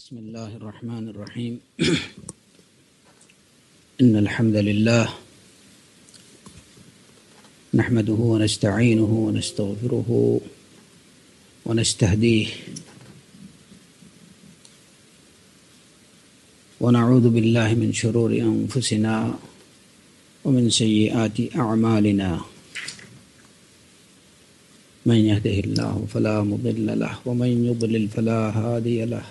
بسم الله الرحمن الرحيم إن الحمد لله نحمده ونستعينه ونستغفره ونستهديه ونعوذ بالله من شرور أنفسنا ومن سيئات أعمالنا من يهده الله فلا مضل له ومن يضلل فلا هادي له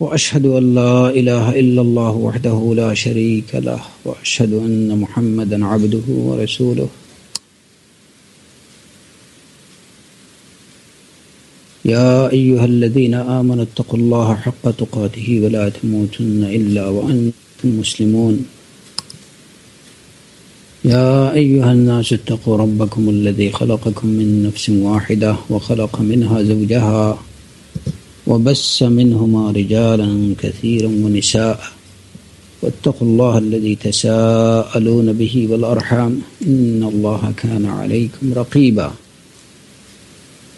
وأشهد أن لا إله إلا الله وحده لا شريك له وأشهد أن محمدا عبده ورسوله يا أيها الذين آمنوا اتقوا الله حق تقاته ولا تموتن إلا وأنتم مسلمون يا أيها الناس اتقوا ربكم الذي خلقكم من نفس واحدة وخلق منها زوجها وبث منهما رجالا كثيرا ونساء واتقوا الله الذي تساءلون به والأرحام إن الله كان عليكم رقيبا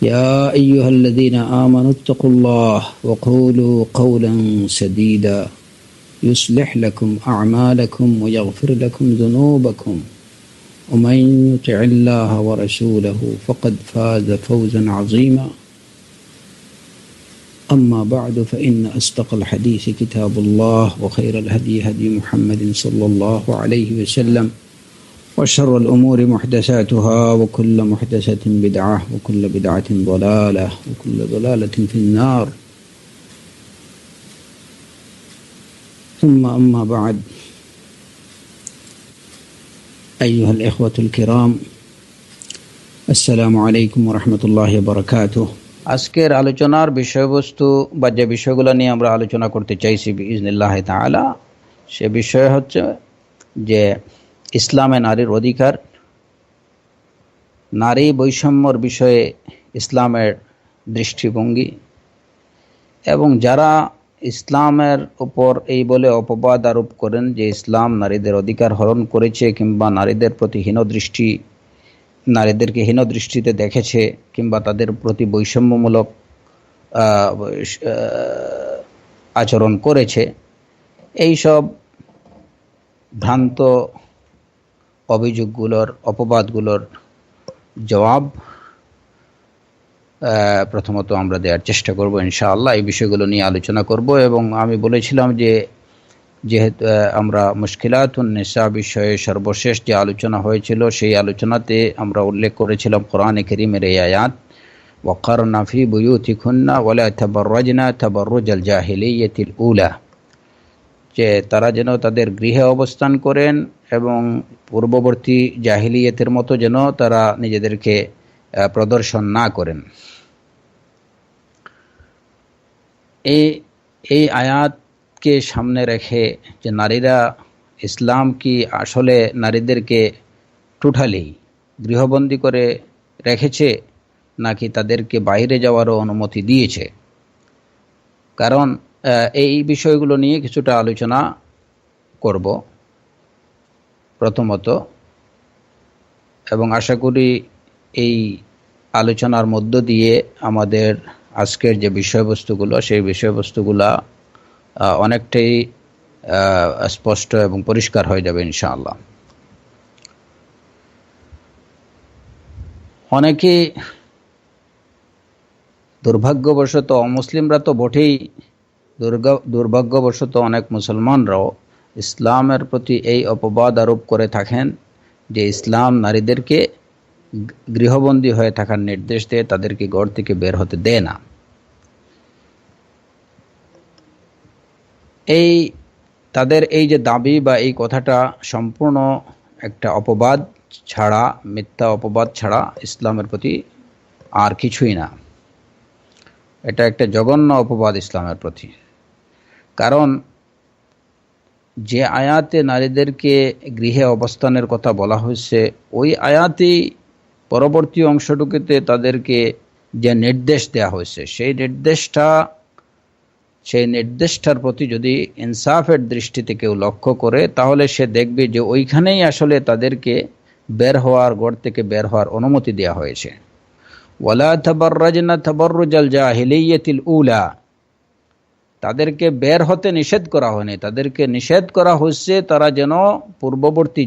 يا أيها الذين آمنوا اتقوا الله وقولوا قولا سديدا يصلح لكم أعمالكم ويغفر لكم ذنوبكم ومن يطع الله ورسوله فقد فاز فوزا عظيما أما بعد فإن أصدق الحديث كتاب الله وخير الهدي هدي محمد صلى الله عليه وسلم وشر الأمور محدثاتها وكل محدثة بدعة وكل بدعة ضلالة وكل ضلالة في النار ثم أما بعد أيها الإخوة الكرام السلام عليكم ورحمة الله وبركاته আজকের আলোচনার বিষয়বস্তু বা যে বিষয়গুলো নিয়ে আমরা আলোচনা করতে চাইছি বিইজনিল্লাহ তাআলা সে বিষয় হচ্ছে যে ইসলামে নারীর অধিকার, নারী বৈষম্যর বিষয়ে ইসলামের দৃষ্টিভঙ্গি এবং যারা ইসলামের উপর এই বলে অপবাদ আরোপ করেন যে ইসলাম নারীদের অধিকার হরণ করেছে কিংবা নারীদের প্রতি নারীদেরকে হীন দৃষ্টিতে দেখেছে কিংবা তাদের প্রতি বৈষম্যমূলক আচরণ করেছে, এই সব ভ্রান্ত অভিযোগগুলোর অপবাদগুলোর জবাব প্রথমত আমরা দেওয়ার চেষ্টা করব ইনশাআল্লাহ। এই বিষয়গুলো নিয়ে আলোচনা করব এবং আমি বলেছিলাম যে যেহেতু আমরা মুশকিলাতুন নিসা বিষয়ে সর্বশেষ যে আলোচনা হয়েছিল সেই আলোচনাতে আমরা উল্লেখ করেছিলাম কোরআনে কারীমের এই আয়াত ওয়াকারনা ফি বুয়ুতিকুন্না ওয়ালা তাবাররাজনা তাবাররুজাল জাহিলিয়াতিল উলা, যে তারা যেন তাদের গৃহে অবস্থান করেন এবং পূর্ববর্তী জাহিলিয়াতের মতো যেন তারা নিজেদেরকে প্রদর্শন না করেন। এই আয়াতকে সামনে রেখে যে নারীরা ইসলাম কি আসলে নারীদেরকে টোটালি গৃহবন্দী করে রেখেছে নাকি তাদেরকে বাইরে যাওয়ারও অনুমতি দিয়েছে, কারণ এই বিষয়গুলো নিয়ে কিছুটা আলোচনা করব প্রথমত, এবং আশা করি এই আলোচনার মধ্য দিয়ে আমাদের আজকের যে বিষয়বস্তুগুলো সেই বিষয়বস্তুগুলা অনেকটাই স্পষ্ট এবং পরিষ্কার হয়ে যাবে ইনশাআল্লাহ। অনেকে দুর্ভাগ্যবশত অমুসলিমরা তো বটেই, দুর্ভাগ্যবশত অনেক মুসলমানরাও ইসলামের প্রতি এই অপবাদ আরোপ করে থাকেন যে ইসলাম নারীদেরকে গৃহবন্দী হয়ে থাকার নির্দেশ দেয়, তাদেরকে ঘর থেকে বের হতে দেয় না। তাদের এই যে দাবি বা এই কথাটা সম্পূর্ণ একটা অপবাদ ছাড়া, মিথ্যা অপবাদ ছাড়া ইসলামের প্রতি আর কিছুই না। এটা একটা জঘন্য অপবাদ ইসলামের প্রতি, কারণ যে আয়াতে নারীদেরকে গৃহে অবস্থানের কথা বলা হয়েছে ওই আয়াতেই পরবর্তী অংশটুকুতে তাদেরকে যে নির্দেশ দেওয়া হয়েছে সেই নির্দেশটার প্রতি যদি ইনসাফের দৃষ্টিতে কেউ লক্ষ্য করে তাহলে সে দেখবে যে ওইখানেই আসলে তাদেরকে ঘর থেকে বের হওয়ার অনুমতি দেওয়া হয়েছে। ওয়ালা তাবাররাজনা তাবাররুজাল জাহিলিয়াতিল উলা, তাদেরকে বের হতে নিষেধ করা হয়নি, তাদেরকে নিষেধ করা হচ্ছে তারা যেন পূর্ববর্তী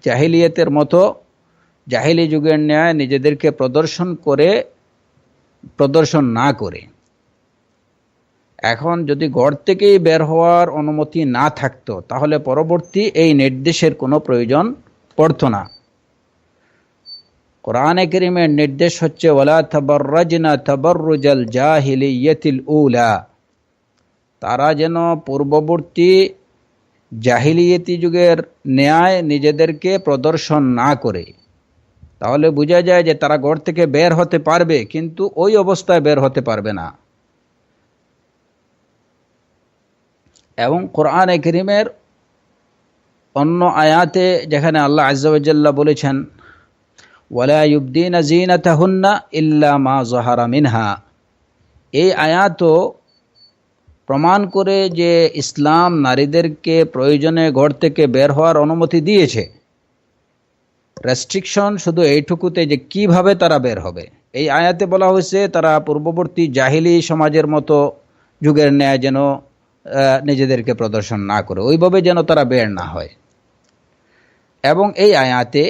জাহিলিয়াতের মতো, জাহিলি যুগের ন্যায় নিজেদেরকে প্রদর্শন না করে। এখন যদি ঘর থেকেই বের হওয়ার অনুমতি না থাকতো তাহলে পরবর্তী এই নির্দেশের কোনো প্রয়োজন পড়তো না। কোরআনে কারীমের নির্দেশ হচ্ছে ওয়ালা তাবাররাজনা তাবাররুজাল জাহিলিয়াতিল উলা, তারা যেন পূর্ববর্তী জাহিলিয়াতি যুগের ন্যায় নিজেদেরকে প্রদর্শন না করে। তাহলে বোঝা যায় যে তারা ঘর থেকে বের হতে পারবে, কিন্তু ওই অবস্থায় বের হতে পারবে না। এবং কোরআনে কারীমের অন্য আয়াতে যেখানে আল্লাহ আযজা ওয়া জাল্লা বলেছেন ওয়ালা ইউবদিনা যিনাতাহুন্না ইল্লা মা যাহারা মিনহা, এই আয়াতও প্রমাণ করে যে ইসলাম নারীদেরকে প্রয়োজনে ঘর থেকে বের হওয়ার অনুমতি দিয়েছে। রেস্ট্রিকশন শুধু এইটুকুতে যে কিভাবে তারা বের হবে। এই আয়াতে বলা হয়েছে তারা পূর্ববর্তী জাহিলি সমাজের মতো যুগের ন্যায় যেন নিজেদেরকে প্রদর্শন না করে, ওইভাবে যেন তারা বের না হয়। এবং এই আয়াতে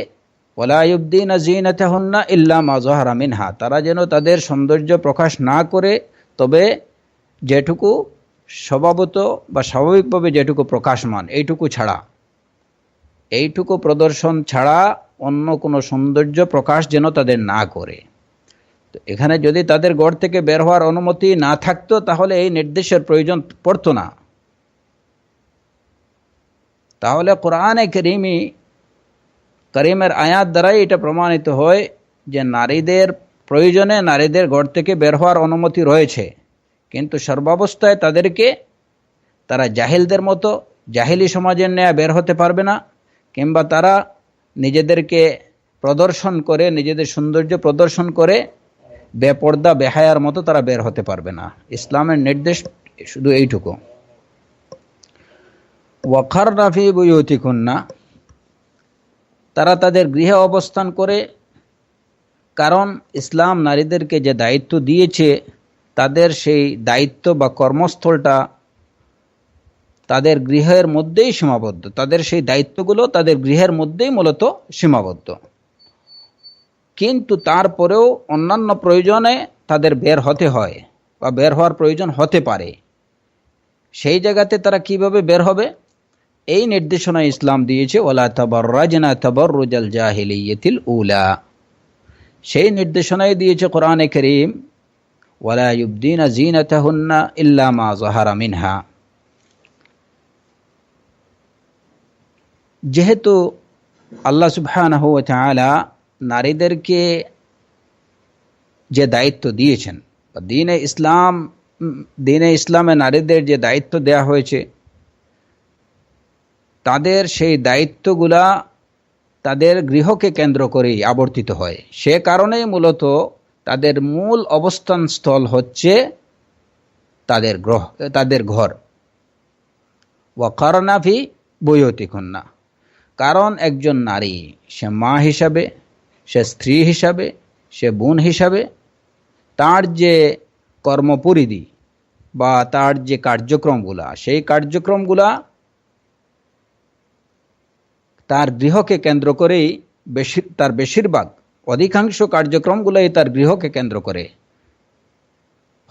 ওয়ালা ইউবদিনা যিনাতাহুন্না ইল্লা মা যাহারা মিনহা, তারা যেন তাদের সৌন্দর্য প্রকাশ না করে, তবে যেটুকু স্বভাবত বা স্বাভাবিকভাবে যেটুকু প্রকাশমান এইটুকু প্রদর্শন ছাড়া অন্য কোনো সৌন্দর্য প্রকাশ যেন তাদের না করে। তো এখানে যদি তাদের ঘর থেকে বের হওয়ার অনুমতি না থাকতো তাহলে এই নির্দেশের প্রয়োজন পড়তো না। তাহলে কোরআনে কারীমের আয়াত দ্বারাই এটা প্রমাণিত হয় যে নারীদের প্রয়োজনে নারীদের ঘর থেকে বের হওয়ার অনুমতি রয়েছে, কিন্তু সর্বাবস্থায় তারা জাহিলদের মতো জাহিলি সমাজের ন্যায় বের হতে পারবে না, কিংবা তারা নিজেদেরকে প্রদর্শন করে, নিজেদের সৌন্দর্য প্রদর্শন করে বেপর্দা বেহায়ার মতো তারা বের হতে পারবে না। ইসলামের নির্দেশ শুধু এইটুকু। ওয়াকারনা ফি বুয়ুতিকুন্না, তারা তাদের গৃহে অবস্থান করে, কারণ ইসলাম নারীদেরকে যে দায়িত্ব দিয়েছে তাদের সেই দায়িত্ব বা কর্মস্থলটা তাদের গৃহের মধ্যেই সীমাবদ্ধ, তাদের সেই দায়িত্বগুলো তাদের গৃহের মধ্যেই মূলত সীমাবদ্ধ। কিন্তু তারপরেও অন্যান্য প্রয়োজনে তাদের বের হতে হয় বা বের হওয়ার প্রয়োজন হতে পারে। সেই জায়গাতে তারা কিভাবে বের হবে এই নির্দেশনা ইসলাম দিয়েছে ওয়ালা তাবাররাজনা তাবাররুজাল জাহিলিয়াতিল উলা। সেই নির্দেশনাই দিয়েছে কোরআনে কারীম ওয়ালা ইউবদিনা যিনাতাহুন্না ইল্লা মা যাহারা মিনহা। যেহেতু আল্লাহ সুবহানাহু ওয়া তাআলা নারীদেরকে যে দায়িত্ব দিয়েছেন, দ্বীনে ইসলামে নারীদের যে দায়িত্ব দেয়া হয়েছে, তাদের সেই দায়িত্বগুলা তাদের গৃহকে কেন্দ্র করেই আবর্তিত হয়। সে কারণেই মূলত তাদের মূল অবস্থান স্থল হচ্ছে তাদের ঘর। ওয়াকারনা ফি বুয়ুতিকুন্না, কারণ একজন নারী সে মা হিসাবে, সে স্ত্রী হিসাবে, সে বোন হিসাবে তার যে কর্মপরিধি বা তার যে কার্যক্রমগুলা, সেই কার্যক্রমগুলা তার গৃহকে কেন্দ্র করেই তার বেশিরভাগ অধিকাংশ কার্যক্রমগুলোই তার গৃহকে কেন্দ্র করে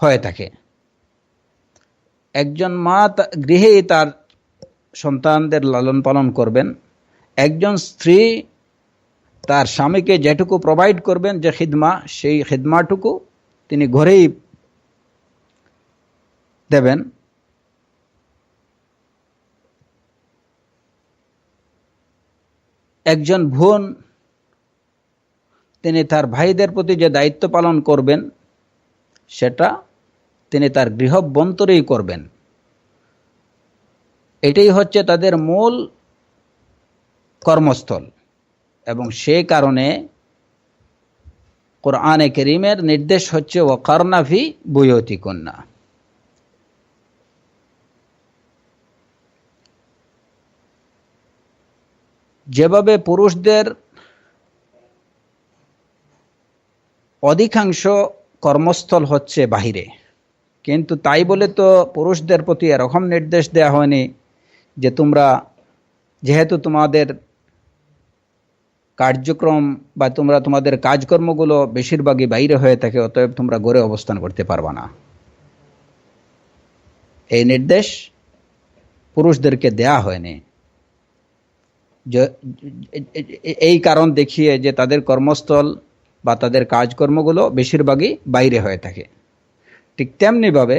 হয়ে থাকে। একজন মা গৃহেই তার সন্তানদের লালন পালন করবেন, একজন স্ত্রী তার স্বামীকে যেটুকু প্রোভাইড করবেন, যে খিদমা, সেই খিদমাটুকু তিনি ঘরেই দেবেন। একজন বোন তিনি তার ভাইদের প্রতি যে দায়িত্ব পালন করবেন সেটা তিনি তার গৃহাভ্যন্তরেই করবেন। এটাই হচ্ছে তাদের মূল কর্মস্থল, এবং সেই কারণে কোরআনে কারীমের নির্দেশ হচ্ছে ওয়াকারনা ফি বুয়ুতিকুন্না। যেভাবে পুরুষদের অধিকাংশ কর্মস্থল হচ্ছে বাহিরে, কিন্তু তাই বলে তো পুরুষদের প্রতি এরকম নির্দেশ দেওয়া হয়নি যে তোমরা যেহেতু তোমাদের কার্যক্রম বা তোমাদের কাজকর্মগুলো বেশিরভাগই বাইরে হয়ে থাকে, অতএব তোমরা ঘরে অবস্থান করতে পারবা না। এই নির্দেশ পুরুষদেরকে দেয়া হয়নি এই কারণ দেখিয়ে যে তাদের কর্মস্থল বা তাদের কাজকর্মগুলো বেশিরভাগই বাইরে হয়ে থাকে। ঠিক তেমনিভাবে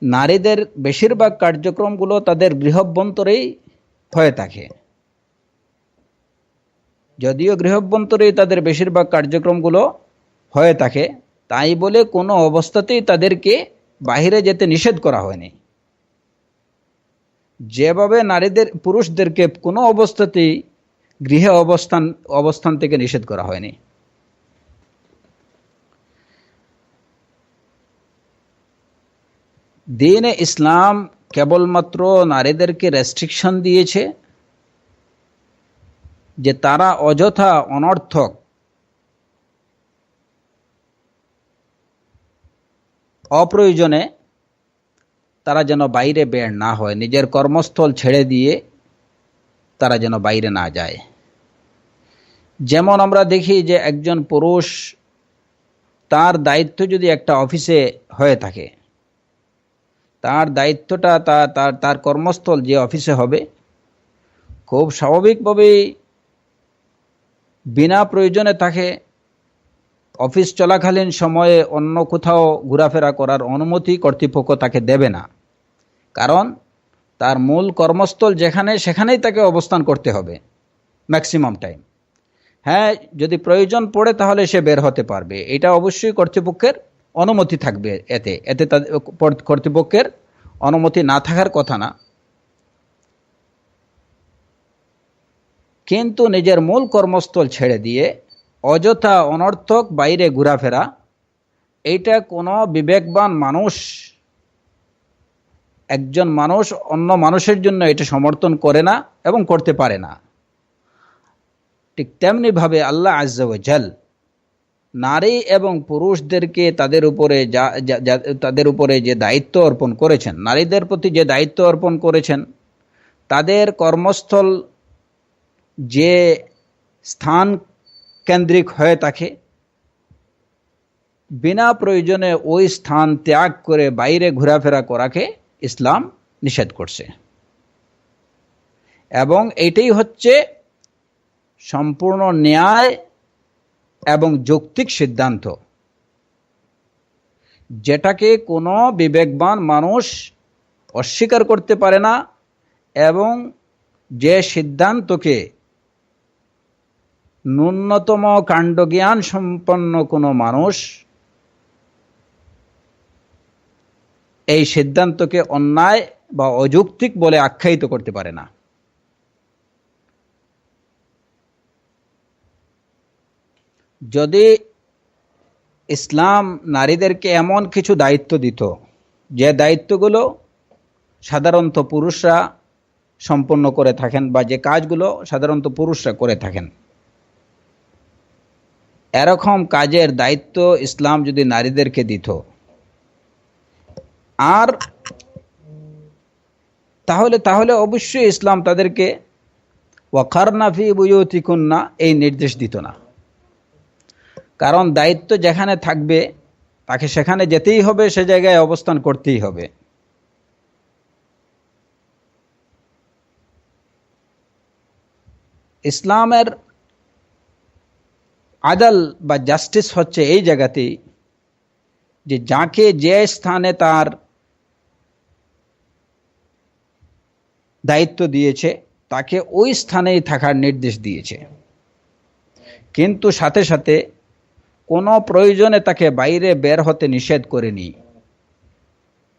নারীদের বেশিরভাগ কার্যক্রমগুলো তাদের গৃহাভ্যন্তরেই হয়ে থাকে। যদিও গৃহাভ্যন্তরেই তাদের বেশিরভাগ কার্যক্রমগুলো হয়ে থাকে, তাই বলে কোনো অবস্থাতেই তাদেরকে বাইরে যেতে নিষেধ করা হয়নি। যেভাবে পুরুষদেরকে কোনো অবস্থাতেই গৃহে অবস্থান থেকে নিষেধ করা হয়নি। দ্বীন-এ ইসলাম কেবলমাত্র নারীদেরকে রেস্ট্রিকশন দিয়েছে যে তারা অযথা অনর্থক অপ্রয়োজনে তারা যেন বাইরে বের না হয়, নিজের কর্মস্থল ছেড়ে দিয়ে তারা যেন বাইরে না যায়। যেমন আমরা দেখি যে একজন পুরুষ তার দায়িত্ব যদি একটা অফিসে হয়ে থাকে, তার দায়িত্বটা তার কর্মস্থল যে অফিসে হবে, খুব স্বাভাবিকভাবেই বিনা প্রয়োজনে তাকে অফিস চলাকালীন সময়ে অন্য কোথাও ঘোরাফেরা করার অনুমতি কর্তৃপক্ষ তাকে দেবে না। কারণ তার মূল কর্মস্থল যেখানে, সেখানেই তাকে অবস্থান করতে হবে ম্যাক্সিমাম টাইম। হ্যাঁ, যদি প্রয়োজন পড়ে তাহলে সে বের হতে পারবে, এটা অবশ্যই কর্তৃপক্ষের অনুমতি থাকবে। এতে কর্তৃপক্ষের অনুমতি না থাকার কথা না। কিন্তু নিজের মূল কর্মস্থল ছেড়ে দিয়ে অযথা অনর্থক বাইরে ঘোরাফেরা, এইটা কোনো বিবেকবান মানুষ, একজন মানুষ অন্য মানুষের জন্য এটা সমর্থন করে না এবং করতে পারে না। ঠিক তেমনিভাবে আল্লাহ আজ্জা ওয়া জাল নারী এবং পুরুষদেরকে তাদের উপরে যে দায়িত্ব অর্পণ করেছেন, নারীদের প্রতি যে দায়িত্ব অর্পণ করেছেন, তাদের কর্মস্থল যে স্থান কেন্দ্রিক হয়ে থাকে, বিনা প্রয়োজনে ওই স্থান ত্যাগ করে বাইরে ঘোরাফেরা করাকে ইসলাম নিষেধ করছে। এবং এটাই হচ্ছে সম্পূর্ণ ন্যায় এবং যৌক্তিক সিদ্ধান্ত, যেটাকে কোনো বিবেকবান মানুষ অস্বীকার করতে পারে না, এবং যে সিদ্ধান্তকে ন্যূনতম কাণ্ডজ্ঞান সম্পন্ন কোনো মানুষ এই সিদ্ধান্তকে অন্যায় বা অযৌক্তিক বলে আখ্যায়িত করতে পারে না। যদি ইসলাম নারীদেরকে এমন কিছু দায়িত্ব দিত, যে দায়িত্বগুলো সাধারণত পুরুষরা সম্পন্ন করে থাকেন, বা যে কাজগুলো সাধারণত পুরুষরা করে থাকেন, এরকম কাজের দায়িত্ব ইসলাম যদি নারীদেরকে দিত, আর তাহলে অবশ্যই ইসলাম তাদেরকে ওয়াকারনা ফি বুয়ুতিকুন্না এই নির্দেশ দিত না। কারণ দায়িত্ব যেখানে থাকবে তাকে সেখানে যেতেই হবে, সে জায়গায় অবস্থান করতেই হবে। ইসলামের আদল বা জাস্টিস হচ্ছে এই জায়গাতেই যে যাকে যে স্থানে তার দায়িত্ব দিয়েছে তাকে ওই স্থানেই থাকার নির্দেশ দিয়েছে, কিন্তু সাথে সাথে কোনো প্রয়োজনে তাকে বাইরে বের হতে নিষেধ করেনি।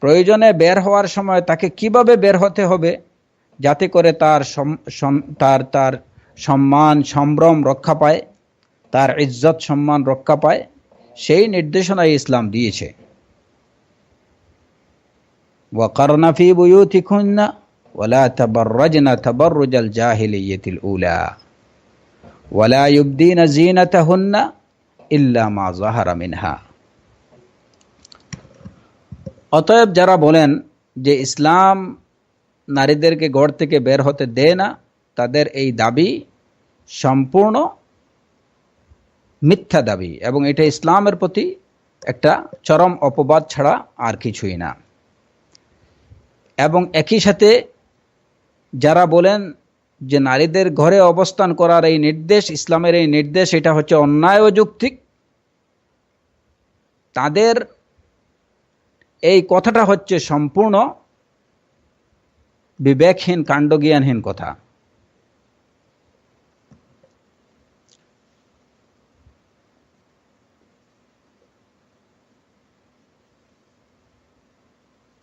প্রয়োজনে বের হওয়ার সময় তাকে কিভাবে বের হতে হবে যাতে করে তার সম্মান সম্ভ্রম রক্ষা পায়, তার ইজ্জত সম্মান রক্ষা পায়, সেই নির্দেশনা ইসলাম দিয়েছে। ওয়াকারনা ফি বুয়ুতিকুন্না ওয়ালা তাবাররাজনা তাবাররুজাল জাহিলিয়্যাতিল উলা ওয়ালা ইউবদিনা যিনাতাহুন্না ইল্লা মা যাহারা মিনহা। অতএব যারা বলেন যে ইসলাম নারীদেরকে ঘর থেকে বের হতে দেয় না, তাদের এই দাবি সম্পূর্ণ মিথ্যা দাবি, এবং এটা ইসলামের প্রতি একটা চরম অপবাদ ছাড়া আর কিছুই না। এবং একই সাথে যারা বলেন যে নারীদের ঘরে অবস্থান করার এই নির্দেশ, ইসলামের এই নির্দেশ, এটা হচ্ছে অন্যায় ও যৌক্তিক, তাদের এই কথাটা হচ্ছে সম্পূর্ণ বিবেকহীন, কাণ্ডজ্ঞানহীন কথা।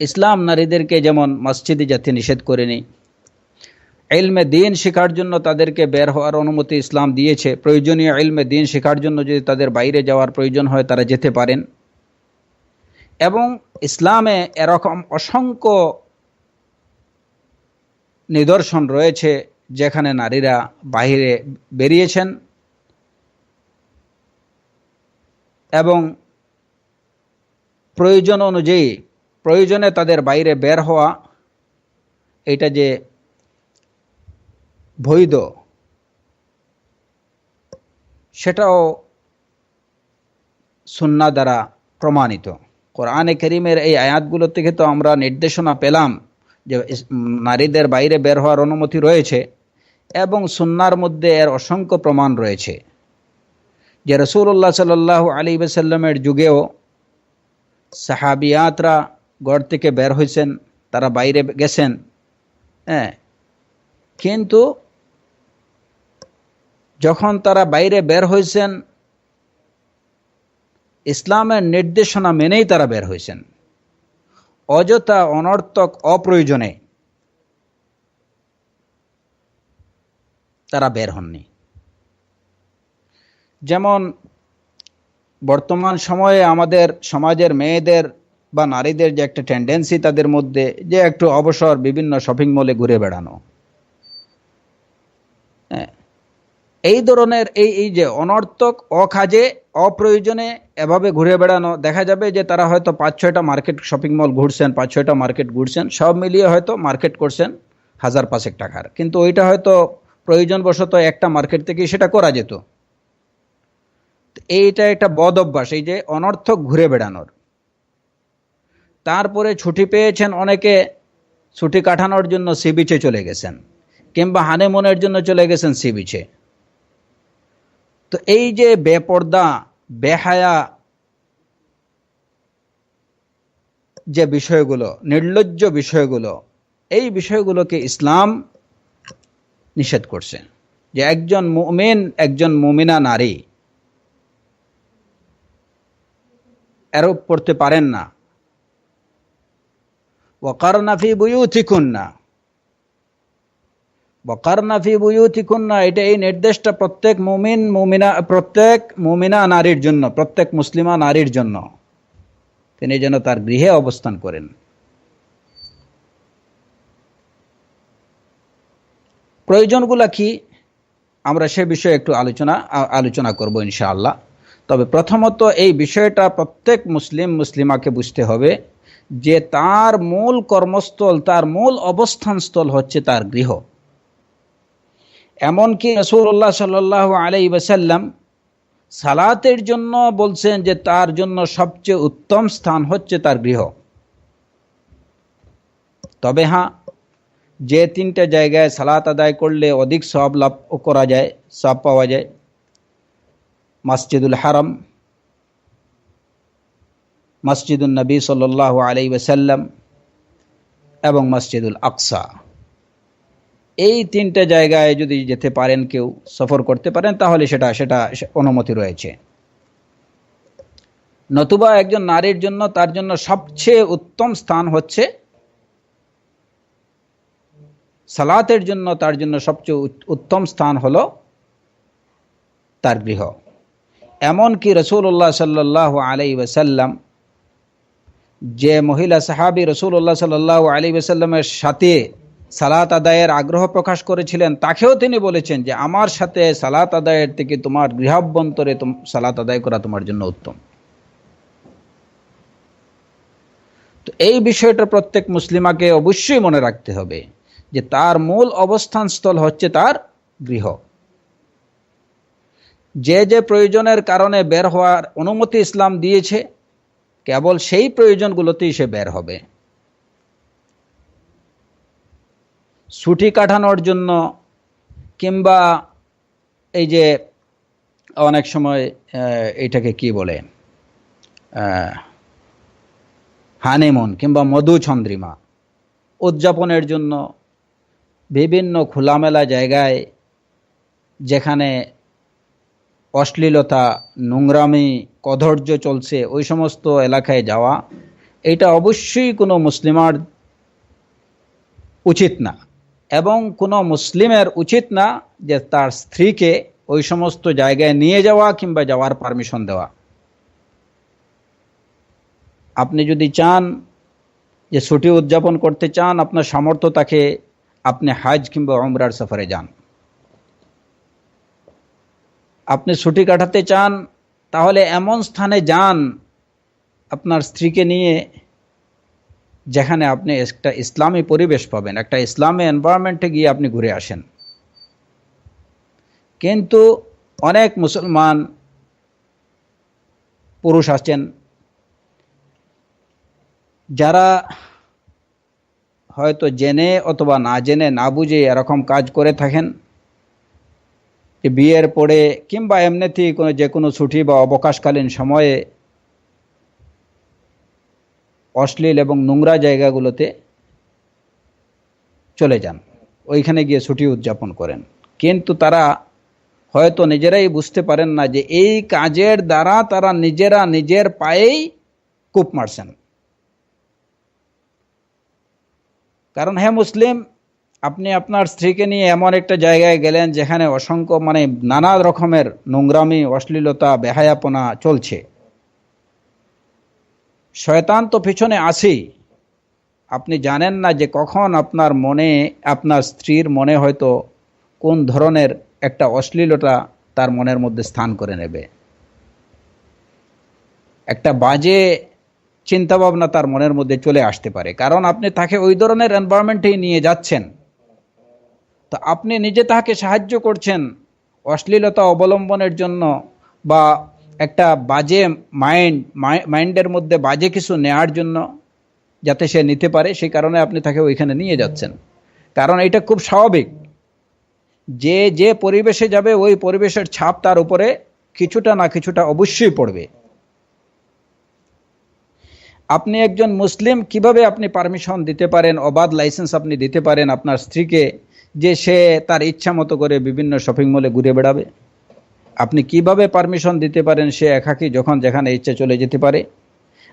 ইসলাম নারীদেরকে যেমন মসজিদে যেতে নিষেধ করেনি, ইলমে দ্বীন শেখার জন্য তাদেরকে বের হওয়ার অনুমতি ইসলাম দিয়েছে। প্রয়োজনীয় ইলমে দ্বীন শেখার জন্য যদি তাদের বাইরে যাওয়ার প্রয়োজন হয় তারা যেতে পারেন। এবং ইসলামে এরকম অসংখ্য নিদর্শন রয়েছে যেখানে নারীরা বাইরে বেরিয়েছেন এবং প্রয়োজন অনুযায়ী, প্রয়োজনে তাদের বাইরে বের হওয়া, এটা যে বৈধ সেটাও সুন্নাহ দ্বারা প্রমাণিত। কোরআনে কারীমের এই আয়াতগুলো থেকে তো আমরা নির্দেশনা পেলাম যে নারীদের বাইরে বের হওয়ার অনুমতি রয়েছে, এবং সুন্নাহর মধ্যে এর অসংখ্য প্রমাণ রয়েছে যে রাসূলুল্লাহ সাল্লাল্লাহু আলাইহি ওয়াসাল্লামের যুগেও সাহাবিয়াতরা ঘর থেকে বের হয়েছেন, তারা বাইরে গেছেন, কিন্তু যখন তারা বাইরে বের হয়েছেন ইসলামের নির্দেশনা মেনেই তারা বের হয়েছেন, অযথা অনর্থক অপ্রয়োজনে তারা বের হননি। যেমন বর্তমান সময়ে আমাদের সমাজের মেয়েদের বা নারীদের যে একটা টেন্ডেন্সি তাদের মধ্যে, যে একটু অবসর বিভিন্ন শপিং মলে ঘুরে বেড়ানো, এই ধরনের এই যে অনর্থক অকাজে অপ্রয়োজনে এভাবে ঘুরে বেড়ানো, দেখা যাবে যে তারা হয়তো 5-6টা মার্কেট শপিং মল ঘুরছেন, 5-6টা মার্কেট ঘুরছেন, সব মিলিয়ে হয়তো মার্কেট করছেন 1000-5 টাকার, কিন্তু ওইটা হয়তো প্রয়োজনবশত একটা মার্কেট থেকে সেটা করা যেত। এইটা একটা বদ অভ্যাস, এই যে অনর্থক ঘুরে বেড়ানোর। তারপরে ছুটি পেয়েছেন অনেকে, ছুটি কাটানোর জন্য সি বিচে চলে গেছেন, কিংবা হানিমুনের জন্য চলে গেছেন সি বিচে। তো এই যে বেপর্দা, বেহায়া যে বিষয়গুলো, নির্লজ্জ বিষয়গুলো, এই বিষয়গুলোকে ইসলাম নিষেধ করছে যে একজন মুমিন, একজন মুমিনা নারী এরূপ করতে পারেন না। ওয়াকারনা ফি বুয়ুতিকুন্না, ওয়াকারনা ফি বুয়ুতিকুন্না, এটা এই নির্দেশটা প্রত্যেক মুমিন মুমিনা, প্রত্যেক মুমিনা নারীর জন্য, প্রত্যেক মুসলিমা নারীর জন্য, তিনি যেন তার গৃহে অবস্থান করেন। প্রয়োজনগুলা কি আমরা সে বিষয়ে একটু আলোচনা করব ইনশাআল্লাহ। তবে প্রথমত এই বিষয়টা প্রত্যেক মুসলিমাকে বুঝতে হবে যে তার মূল কর্মস্থল, তার মূল অবস্থানস্থল হচ্ছে তার গৃহ। এমনকি রাসূলুল্লাহ সাল্লাল্লাহু আলাইহি ওয়াসাল্লাম সালাতের জন্য বলছেন যে তার জন্য সবচেয়ে উত্তম স্থান হচ্ছে তার গৃহ। তবে হ্যাঁ, যে 3টা জায়গায় সালাত আদায় করলে অধিক সওয়াব লাভ করা যায়, সওয়াব পাওয়া যায়, মসজিদুল হারাম, মসজিদুন নবী সাল্লাল্লাহু আলাইহি ওয়াসাল্লাম এবং মসজিদুল আকসা, এই 3টা জায়গায় যদি যেতে পারেন, কেউ সফর করতে পারেন, তাহলে সেটা অনুমতি রয়েছে। নতুবা একজন নারীর জন্য, তার জন্য সবচেয়ে উত্তম স্থান হচ্ছে, সালাতের জন্য তার জন্য সবচেয়ে উত্তম স্থান হলো তার গৃহ। এমনকি রাসূলুল্লাহ সাল্লাল্লাহু আলাইহি ওয়াসাল্লাম যে মহিলা সাহাবী রাসূলুল্লাহ সাল্লাল্লাহু আলাইহি ওয়াসাল্লামের সাথে সালাত আদায়ের আগ্রহ প্রকাশ করেছিলেন, তাকেও তিনি বলেছেন যে আমার সাথে সালাত আদায়ের থেকে তোমার গৃহাভ্যন্তরে সালাত আদায় করা তোমার জন্য উত্তম। তো তো এই বিষয়টা প্রত্যেক মুসলিমাকে অবশ্যই মনে রাখতে হবে যে তার মূল অবস্থান স্থল হচ্ছে তার গৃহ। যে যে প্রয়োজনের কারণে বের হওয়ার অনুমতি ইসলাম দিয়েছে, কেবল সেই প্রয়োজনগুলোতেই সে বের হবে। ছুটি কাটানোর জন্য কিংবা এই যে অনেক সময় এটাকে কি বলে, হানিমুন কিংবা মধুচন্দ্রিমা উদযাপনের জন্য বিভিন্ন খোলামেলা জায়গায় যেখানে অশ্লীলতা, নোংরামি, কদর্য চলছে, ওই সমস্ত এলাকায় যাওয়া, এটা অবশ্যই কোনো মুসলিমার উচিত না। এবং কোনো মুসলিমের উচিত না যে তার স্ত্রীকে ওই সমস্ত জায়গায় নিয়ে যাওয়া কিংবা যাওয়ার পারমিশন দেওয়া। আপনি যদি চান যে ছুটি উদযাপন করতে চান, আপনার সামর্থ্য থাকে, আপনি হাজ কিংবা উমরার সফরে যান। আপনি ছুটি কাটাতে চান, তাহলে এমন স্থানে যান আপনার স্ত্রীকে নিয়ে যেখানে আপনি একটা ইসলামী পরিবেশ পাবেন, একটা ইসলামী এনভায়রনমেন্টে গিয়ে আপনি ঘুরে আসেন। কিন্তু অনেক মুসলমান পুরুষ আছেন যারা হয়তো জেনে অথবা না জেনে, না বুঝে এরকম কাজ করে থাকেন যে বিয়ের পরে কিংবা এমনিতেই যে কোনো ছুটি বা অবকাশকালীন সময়ে অশ্লীল এবং নোংরা জায়গাগুলোতে চলে যান, ওইখানে গিয়ে ছুটি উদযাপন করেন। কিন্তু তারা হয়তো নিজেরাই বুঝতে পারেন না যে এই কাজের দ্বারা তারা নিজেরা নিজের পায়েই কূপ মারছেন। কারণ হে মুসলিম, আপনি আপনার স্ত্রীকে নিয়ে এমন একটা জায়গায় গেলেন যেখানে অসংখ্য নানা রকমের নোংরামি, অশ্লীলতা, বেহায়াপনা চলছে। শয়তান তো পিছনে আছেই। আপনি জানেন না যে কখন আপনার স্ত্রীর মনে হয়তো কোন ধরনের একটা অশ্লীলতা তার মনের মধ্যে স্থান করে নেবে, একটা বাজে চিন্তাভাবনা তার মনের মধ্যে চলে আসতে পারে। কারণ আপনি তাকে ওই ধরনের এনভায়রনমেন্টেই নিয়ে যাচ্ছেন, তো আপনি নিজে তাকে সাহায্য করছেন অশ্লীলতা অবলম্বনের জন্য, বা একটা বাজে মাইন্ডের মধ্যে বাজে কিছু নেওয়ার জন্য, যাতে সে নিতে পারে, সেই কারণে আপনি তাকে ওইখানে নিয়ে যাচ্ছেন। কারণ এটা খুব স্বাভাবিক, যে যে পরিবেশে যাবে ওই পরিবেশের ছাপ তার উপরে কিছুটা না কিছুটা অবশ্যই পড়বে। আপনি একজন মুসলিম, কিভাবে আপনি পারমিশন দিতে পারেন, অবাধ লাইসেন্স আপনি দিতে পারেন আপনার স্ত্রীকে যে সে তার ইচ্ছা মতো করে বিভিন্ন শপিং মলে ঘুরে বেড়াবে? আপনি কিভাবে পারমিশন দিতে পারেন সে একাকী যখন যেখানে ইচ্ছা চলে যেতে পারে?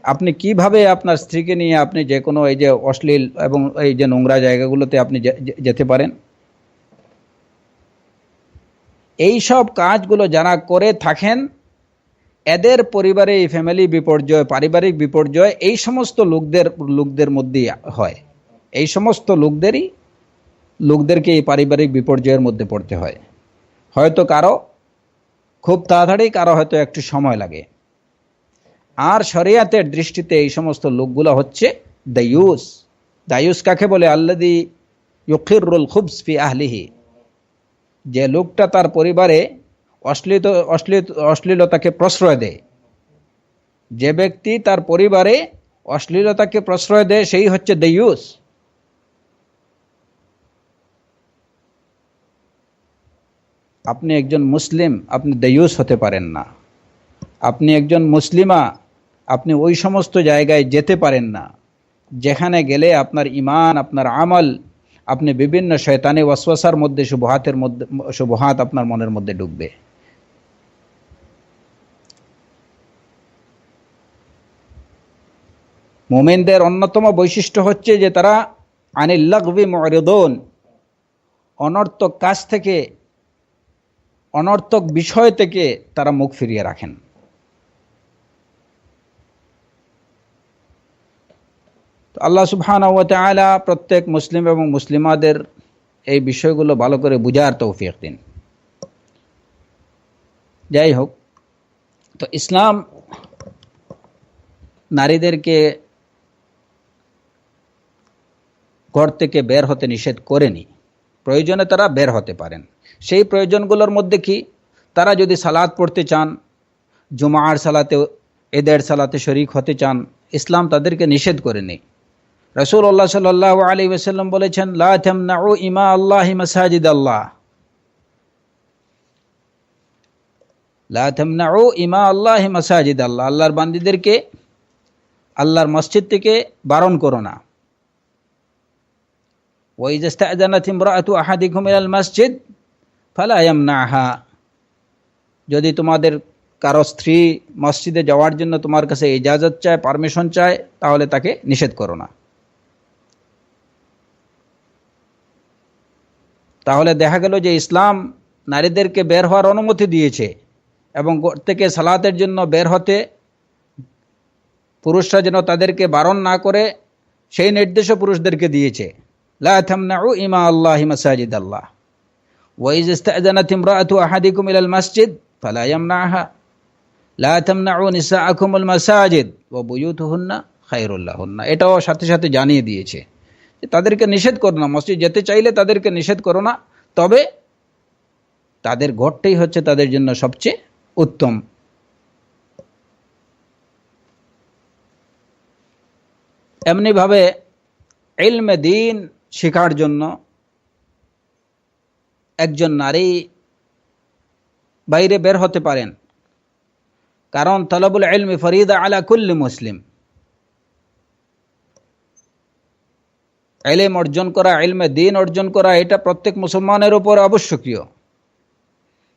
আপনি কিভাবে আপনার স্ত্রীকে নিয়ে আপনি যে কোনো এই যে অশ্লীল এবং এই যে নোংরা জায়গাগুলোতে আপনি যেতে পারেন? এই সব কাজগুলো যারা করে থাকেন, এদের পরিবারে এই ফ্যামিলি বিপর্যয়, পারিবারিক বিপর্যয় এই সমস্ত লোকদের মধ্যেই হয়। এই সমস্ত লোকদেরকে এই পারিবারিক বিপর্যয়ের মধ্যে পড়তে হয়। হয়তো কারো খুব তাড়াতাড়ি, কারো হয়তো একটু সময় লাগে। আর শরিয়াতের দৃষ্টিতে এই সমস্ত লোকগুলো হচ্ছে দায়ুস। দায়ুস কাকে বলে? আল্লাযী ইউকিরুল খুবস ফি আহলিহি, যে লোকটা তার পরিবারে অশ্লীলতাকে প্রশ্রয় দেয়। যে ব্যক্তি তার পরিবারে অশ্লীলতাকে প্রশ্রয় দেয় সেই হচ্ছে দায়ুস। আপনি একজন মুসলিম, আপনি দায়ুস হতে পারেন না। আপনি একজন মুসলিমা, আপনি ওই সমস্ত জায়গায় যেতে পারেন না যেখানে গেলে আপনার ঈমান, আপনার আমল, আপনি বিভিন্ন শয়তানি ওয়াসওয়াসার মধ্যে, শুবহাত আপনার মনের মধ্যে ঢুকবে। মুমিনদের অন্যতম বৈশিষ্ট্য হচ্ছে যে তারা আনিল লাগবি মুরিদুন, অনর্থক কাজ থেকে, অনর্থক বিষয় থেকে তারা মুখ ফিরিয়ে রাখেন। তো আল্লাহ সুবহানাহু ওয়া তাআলা প্রত্যেক মুসলিম এবং মুসলিমাদের এই বিষয়গুলো ভালো করে বুঝার তৌফিক দিন। যাই হোক, তো ইসলাম নারীদেরকে ঘর থেকে বের হতে নিষেধ করেনি, প্রয়োজনে তারা বের হতে পারেন। সেই প্রয়োজনগুলোর মধ্যে কি, তারা যদি সালাত পড়তে চান, জুমার সালাতে, ঈদের সালাতে শরীক হতে চান, ইসলাম তাদেরকে নিষেধ করেনি। রাসূলুল্লাহ সাল্লাল্লাহু আলাইহি ওয়াসাল্লাম বলেছেন, লা তামনাউ ইমা আল্লাহি মাসাজিদ আল্লাহ, লা তামনাউ ইমা আল্লাহি মাসাজিদ আল্লাহ, আল্লাহর বান্দীদেরকে আল্লাহর মসজিদ থেকে বারণ করো না। ওয়া ইযা ইসতা'যানাত ইমরাআতু আহাদিকুম ইলাল মসজিদ ফালা ইয়ামনাহা, যদি তোমাদের কারো স্ত্রী মসজিদে যাওয়ার জন্য তোমার কাছে ইজাজত চায়, পারমিশন চায়, তাহলে তাকে নিষেধ করো না। তাহলে দেখা গেল যে ইসলাম নারীদেরকে বের হওয়ার অনুমতি দিয়েছে এবং ঘর থেকে সালাতের জন্য বের হতে পুরুষরা যেন তাদেরকে বারণ না করে সেই নির্দেশও পুরুষদেরকে দিয়েছে। লা তামনাউ ইমা আল্লাহি মাসাজিদ আল্লাহ ওয়া ইযা ইসতা'যানাত ইমরাআতু আহাদিকুম ইলাল মসজিদ ফালা ইয়ামনাহা, লা তামনাউ নিসাআকুমুল মাসাজিদ ওয়া বুয়ুতুহুন্না খায়রুল লাহুন্না। এটাও সাথে সাথে জানিয়ে দিয়েছে যে তাদেরকে নিষেধ করো না, মসজিদ যেতে চাইলে তাদেরকে নিষেধ করো না, তবে তাদের ঘরটাই হচ্ছে তাদের জন্য সবচেয়ে উত্তম। এমনিভাবে ইলমে দ্বীন শেখার জন্য একজন নারী বাইরে বের হতে পারেন, কারণ তলবুল ইলমি ফরিদা আলা কুল্লি মুসলিম, ইলম অর্জন করা, ইলমে দ্বীন অর্জন করা, এটা প্রত্যেক মুসলমানের উপর আবশ্যকীয়।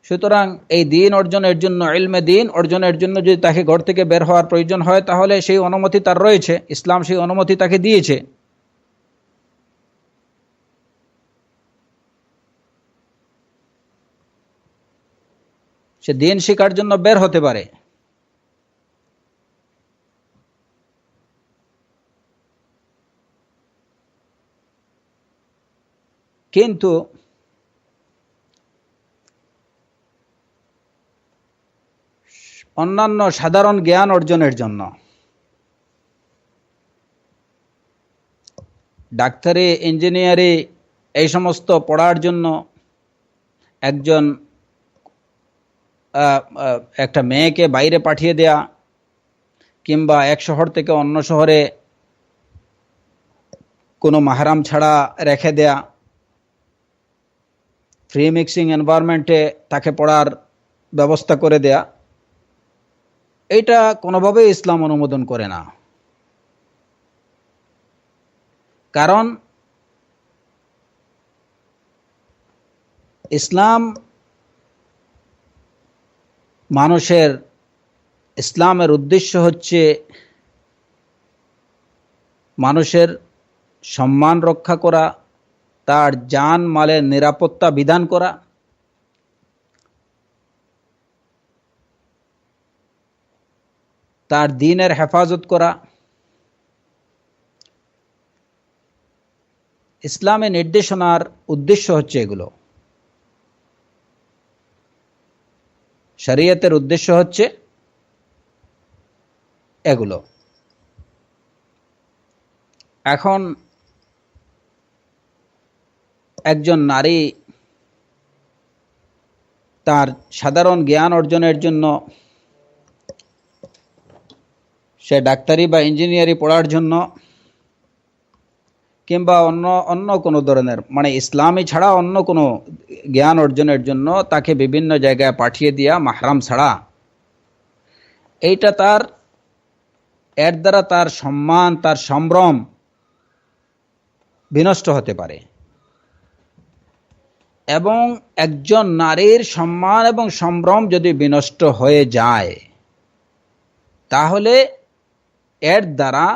সুতরাং এই দ্বীন অর্জনের জন্য, ইলমে দ্বীন অর্জনের জন্য যদি তাকে ঘর থেকে বের হওয়ার প্রয়োজন হয়, তাহলে সেই অনুমতি তার রয়েছে, ইসলাম সেই অনুমতি তাকে দিয়েছে। সে দ্বীন শেখার জন্য বের হতে পারে। কিন্তু অন্যান্য সাধারণ জ্ঞান অর্জনের জন্য, ডাক্তারি, ইঞ্জিনিয়ারি, এই সমস্ত পড়ার জন্য একজন একটা মেয়েকে বাইরে পাঠিয়ে দেয়া, কিংবা এক শহর থেকে অন্য শহরে কোনো মাহরাম ছাড়া রেখে দেয়া, ফ্রি মিক্সিং এনভায়রনমেন্টে তাকে পড়ার ব্যবস্থা করে দেয়া, এইটা কোনোভাবেই ইসলাম অনুমোদন করে না। কারণ ইসলাম ইসলামের উদ্দেশ্য হচ্ছে মানুষের সম্মান রক্ষা করা, তার জান মালের নিরাপত্তা বিধান করা, তার দ্বীনের হেফাজত করা। ইসলামের নির্দেশনার উদ্দেশ্য হচ্ছে এগুলো, শরীয়তের উদ্দেশ্য হচ্ছে এগুলো। এখন একজন নারী তার সাধারণ জ্ঞান অর্জনের জন্য, সে ডাক্তারি বা ইঞ্জিনিয়ারিং পড়ার জন্য, কিংবা অন্য কোনো ধরনের, মানে ইসলামী ছাড়া অন্য কোনো জ্ঞান অর্জনের জন্য তাকে বিভিন্ন জায়গায় পাঠিয়ে দেওয়া মাহরাম ছাড়া, এইটা এর দ্বারা তার সম্মান, তার সম্ভ্রম বিনষ্ট হতে পারে। এবং একজন নারীর সম্মান এবং সম্ভ্রম যদি বিনষ্ট হয়ে যায়, তাহলে এর দ্বারা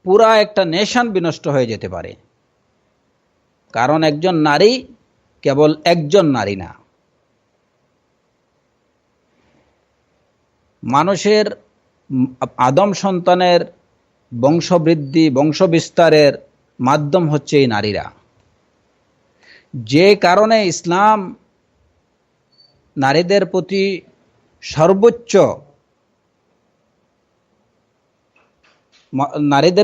পুরা একটা নেশন বিনষ্ট হয়ে যেতে পারে। কারণ একজন নারী কেবল একজন নারী না, মানুষের আদম সন্তানের বংশবৃদ্ধি, বংশবিস্তারের মাধ্যম হচ্ছে এই নারীরা। যে কারণে ইসলাম নারীদের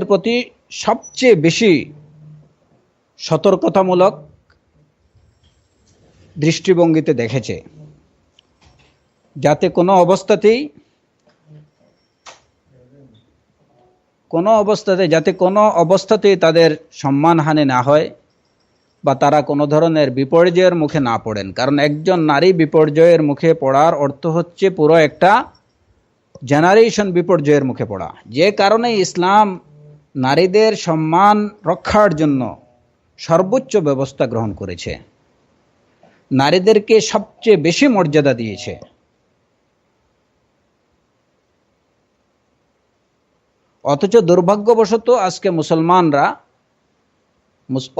প্রতি সবচেয়ে বেশি সতর্কতামূলক দৃষ্টিভঙ্গিতে দেখেছে, যাতে কোনো অবস্থাতেই তাদের সম্মানহানি না হয় বা তারা কোনো ধরনের বিপর্যয়ের মুখে না পড়েন। কারণ একজন নারী বিপর্যয়ের মুখে পড়ার অর্থ হচ্ছে পুরো একটা জেনারেশন বিপর্যয়ের মুখে পড়া। যে কারণে ইসলাম নারীদের সম্মান রক্ষার জন্য সর্বোচ্চ ব্যবস্থা গ্রহণ করেছে, নারীদেরকে সবচেয়ে বেশি মর্যাদা দিয়েছে। অথচ দুর্ভাগ্যবশত আজকে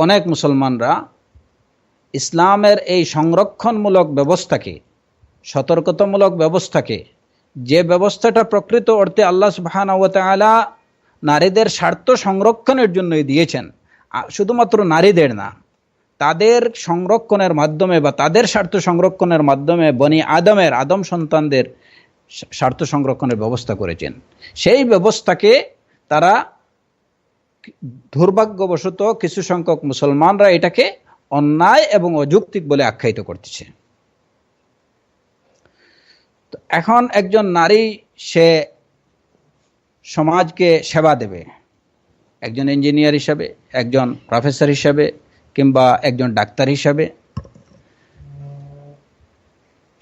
অনেক মুসলমানরা ইসলামের এই সংরক্ষণমূলক ব্যবস্থাকে, সতর্কতামূলক ব্যবস্থাকে, যে ব্যবস্থাটা প্রকৃত অর্থে আল্লাহ সুবহানাহু ওয়া তাআলা নারীদের স্বার্থ সংরক্ষণের জন্যই দিয়েছেন, শুধুমাত্র নারীদের না, তাদের সংরক্ষণের মাধ্যমে বা তাদের স্বার্থ সংরক্ষণের মাধ্যমে আদম সন্তানদের স্বার্থ সংরক্ষণের ব্যবস্থা করেছেন, সেই ব্যবস্থাকে তারা দুর্ভাগ্যবশত কিছু সংখ্যক মুসলমানরা এটাকে অন্যায় এবং অযৌক্তিক বলে আখ্যায়িত করতেছে। তো এখন একজন নারী, সে সমাজকে সেবা দেবে, একজন ইঞ্জিনিয়ার হিসাবে, একজন প্রফেসর হিসাবে, কিংবা একজন ডাক্তার হিসাবে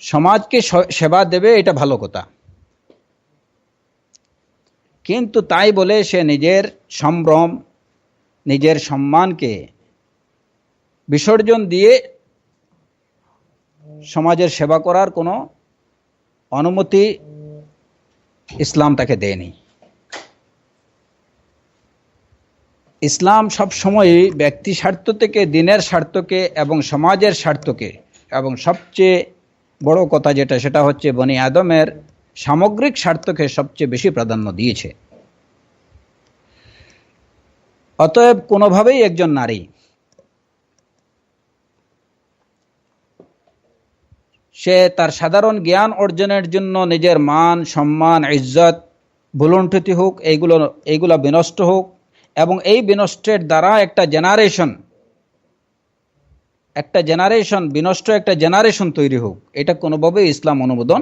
সমাজকে সেবা দেবে, এটা ভালো কথা। কিন্তু তাই বলে সে নিজের সম্ভ্রম, নিজের সম্মানকে বিসর্জন দিয়ে সমাজের সেবা করার কোনো অনুমতি ইসলাম তাকে দেয়নি। ইসলাম সবসময়ই ব্যক্তি স্বার্থ থেকে দিনের স্বার্থকে এবং সমাজের স্বার্থকে, এবং সবচেয়ে বড় কথা যেটা, সেটা হচ্ছে বনি আদমের সামগ্রিক স্বার্থকে সবচেয়ে বেশি প্রাধান্য দিয়েছে। অতএব কোনোভাবেই একজন নারী সে তার সাধারণ জ্ঞান অর্জনের জন্য নিজের মান, সম্মান, ইজ্জত ভুলুণ্ঠিত হোক, এইগুলো বিনষ্ট হোক, এবং এই বিনষ্টের দ্বারা একটা জেনারেশন তৈরি হোক, এটা কোনোভাবেই ইসলাম অনুমোদন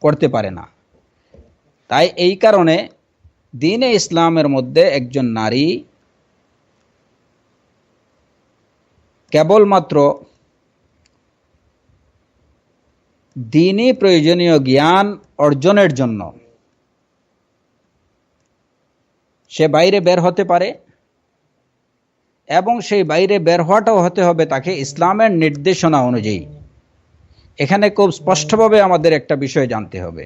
করতে পারে না। তাই এই কারণে দ্বীনে ইসলামের মধ্যে একজন নারী কেবলমাত্র দ্বীনি প্রয়োজনীয় জ্ঞান অর্জনের জন্য সে বাইরে বের হতে পারে, এবং সেই বাইরে বের হওয়াটাও হতে হবে তাকে ইসলামের নির্দেশনা অনুযায়ী। এখানে খুব স্পষ্টভাবে আমাদের একটা বিষয় জানতে হবে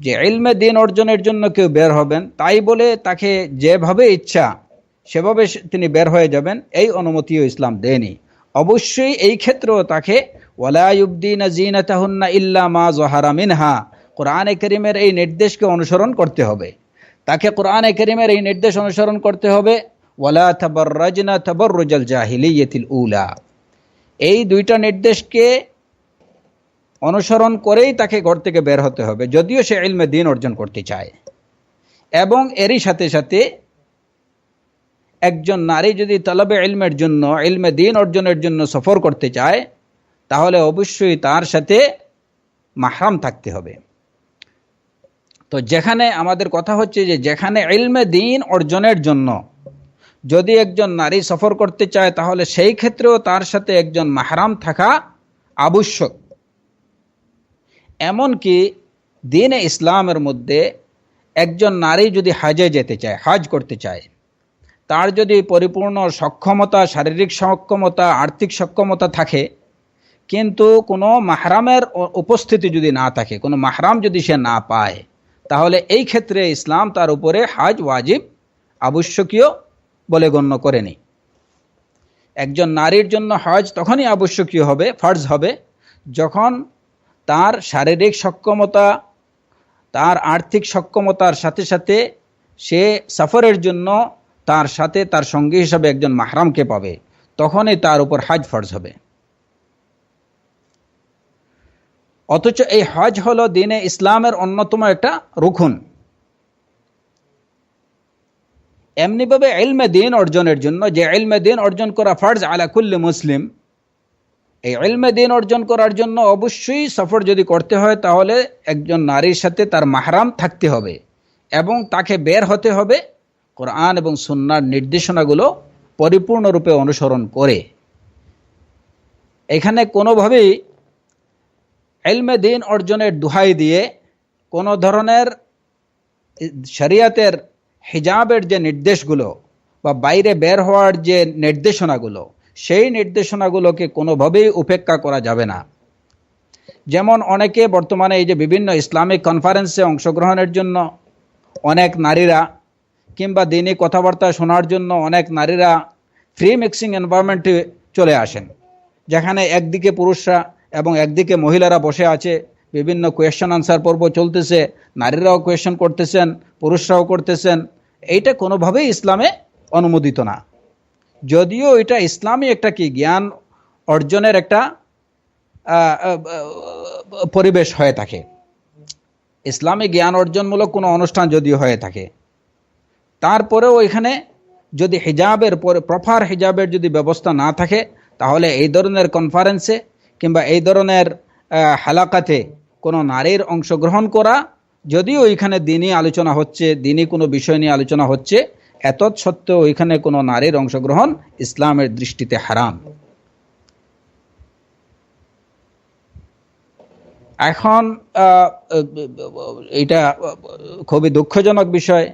যে ইলমে দ্বীন অর্জনের জন্য কেউ বের হবেন, তাই বলে তাকে যেভাবে ইচ্ছা সেভাবে তিনি বের হয়ে যাবেন, এই অনুমতিও ইসলাম দেয়নি। অবশ্যই এই ক্ষেত্রেও তাকে ওয়ালা ইউবদিনা জিনাতাহুন্না ইল্লা মা যাহারা মিনহা, কোরআনে কারীমের এই নির্দেশকে অনুসরণ করতে হবে। তাকে কোরআনে কারীমের এই নির্দেশ অনুসরণ করতে হবে, ওয়ালা তাবাররাজনা তাবাররুজাল জাহিলিয়াতিল উলা, এই দুইটা নির্দেশকে অনুসরণ করেই তাকে ঘর থেকে বের হতে হবে, যদিও সে ইলমে দ্বীন অর্জন করতে চায়। এবং এরই সাথে সাথে একজন নারী যদি তলবে ইলমের জন্য, ইলমে দ্বীন অর্জনের জন্য সফর করতে চায়, তাহলে অবশ্যই তার সাথে মাহরাম থাকতে হবে। তো যেখানে আমাদের কথা হচ্ছে যে যেখানে ইলমে দ্বীন অর্জনের জন্য যদি একজন নারী সফর করতে চায়, তাহলে সেই ক্ষেত্রেও তার সাথে একজন মাহরাম থাকা আবশ্যক। এমনকি দ্বীনে ইসলামের মধ্যে একজন নারী যদি হজে যেতে চায়, হজ করতে চায়, তার যদি পরিপূর্ণ সক্ষমতা, শারীরিক সক্ষমতা, আর্থিক সক্ষমতা থাকে, কিন্তু কোনো মাহরামের উপস্থিতি যদি না থাকে, কোনো মাহরাম যদি সে না পায়, তাহলে এই ক্ষেত্রে ইসলাম তার উপরে হজ ওয়াজিব, আবশ্যকীয় বলে গণ্য করেনি। একজন নারীর জন্য হজ তখনই আবশ্যকীয় হবে, ফরজ হবে, যখন তার শারীরিক সক্ষমতা, তার আর্থিক সক্ষমতার সাথে সাথে সে সফরের জন্য তার সাথে তার সঙ্গী হিসাবে একজন মাহরামকে পাবে, তখনই তার উপর হজ ফরজ হবে। অথচ এই হজ হলো দ্বীনে ইসলামের অন্যতম একটা রুকন। এমনিভাবে ইলমে দ্বীন অর্জনের জন্য, যে ইলমে দ্বীন অর্জন করা ফরজ আলা কুল্লি মুসলিম, এই ইলমে দ্বীন অর্জন করার জন্য অবশ্যই সফর যদি করতে হয় তাহলে একজন নারীর সাথে তার মাহরাম থাকতে হবে এবং তাকে বের হতে হবে কোরআন এবং সুন্নাহর নির্দেশনাগুলো পরিপূর্ণরূপে অনুসরণ করে। এখানে কোনোভাবেই ইলমে দ্বীন অর্জনের দোহাই দিয়ে কোনো ধরনের শরিয়তের হিজাবের যে নির্দেশগুলো বা বাইরে বের হওয়ার যে নির্দেশনাগুলো, সেই নির্দেশনাগুলোকে কোনোভাবেই উপেক্ষা করা যাবে না। যেমন অনেকে বর্তমানে এই যে বিভিন্ন ইসলামিক কনফারেন্সে অংশগ্রহণের জন্য অনেক নারীরা, কিংবা দিনী কথাবার্তা শোনার জন্য অনেক নারীরা ফ্রি মিক্সিং এনভায়রনমেন্টে চলে আসেন, যেখানে একদিকে পুরুষরা এবং একদিকে মহিলারা বসে আছে, বিভিন্ন কোয়েশ্চন আনসার পর্ব চলতেছে, নারীরাও কোয়েশ্চন করতেছেন, পুরুষরাও করতেছেন। এইটা কোনোভাবেই ইসলামে অনুমোদিত না। যদিও এটা ইসলামী একটা কি জ্ঞান অর্জনের একটা পরিবেশ হয়ে থাকে, ইসলামী জ্ঞান অর্জনমূলক কোনো অনুষ্ঠান যদিও হয়ে থাকে, তারপরেও এখানে যদি হিজাবের প্রপার হিজাবের যদি ব্যবস্থা না থাকে, তাহলে এই ধরনের কনফারেন্সে কিংবা এই ধরনের হালাকাতে কোনো নারীর অংশগ্রহণ করা, যদিও এখানে দিনই আলোচনা হচ্ছে, দিনই কোনো বিষয় নিয়ে আলোচনা হচ্ছে, এতৎ সত্ত্বেও ওইখানে কোনো নারীর অংশগ্রহণ ইসলামের দৃষ্টিতে হারাম। এখন এটা খুবই দুঃখজনক বিষয়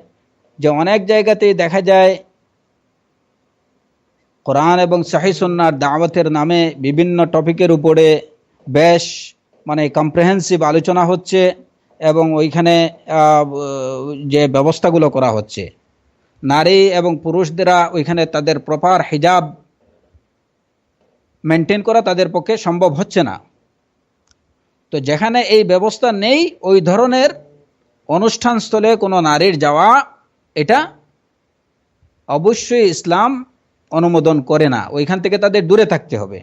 যে অনেক জায়গাতেই দেখা যায় কোরআন এবং সহিহ সুন্নাহর দাওয়াতের নামে বিভিন্ন টপিকের উপরে বেশ কম্প্রিহেন্সিভ আলোচনা হচ্ছে এবং ওইখানে যে ব্যবস্থাগুলো করা হচ্ছে, নারী এবং পুরুষদেরা ওইখানে তাদের প্রপার হিজাব মেনটেন করা তাদের পক্ষে সম্ভব হচ্ছে না। তো যেখানে এই ব্যবস্থা নেই, ওই ধরনের অনুষ্ঠানস্থলে কোনো নারীর যাওয়া, এটা অবশ্যই ইসলাম অনুমোদন করে না, ওইখান থেকে তাদের দূরে থাকতে হবে।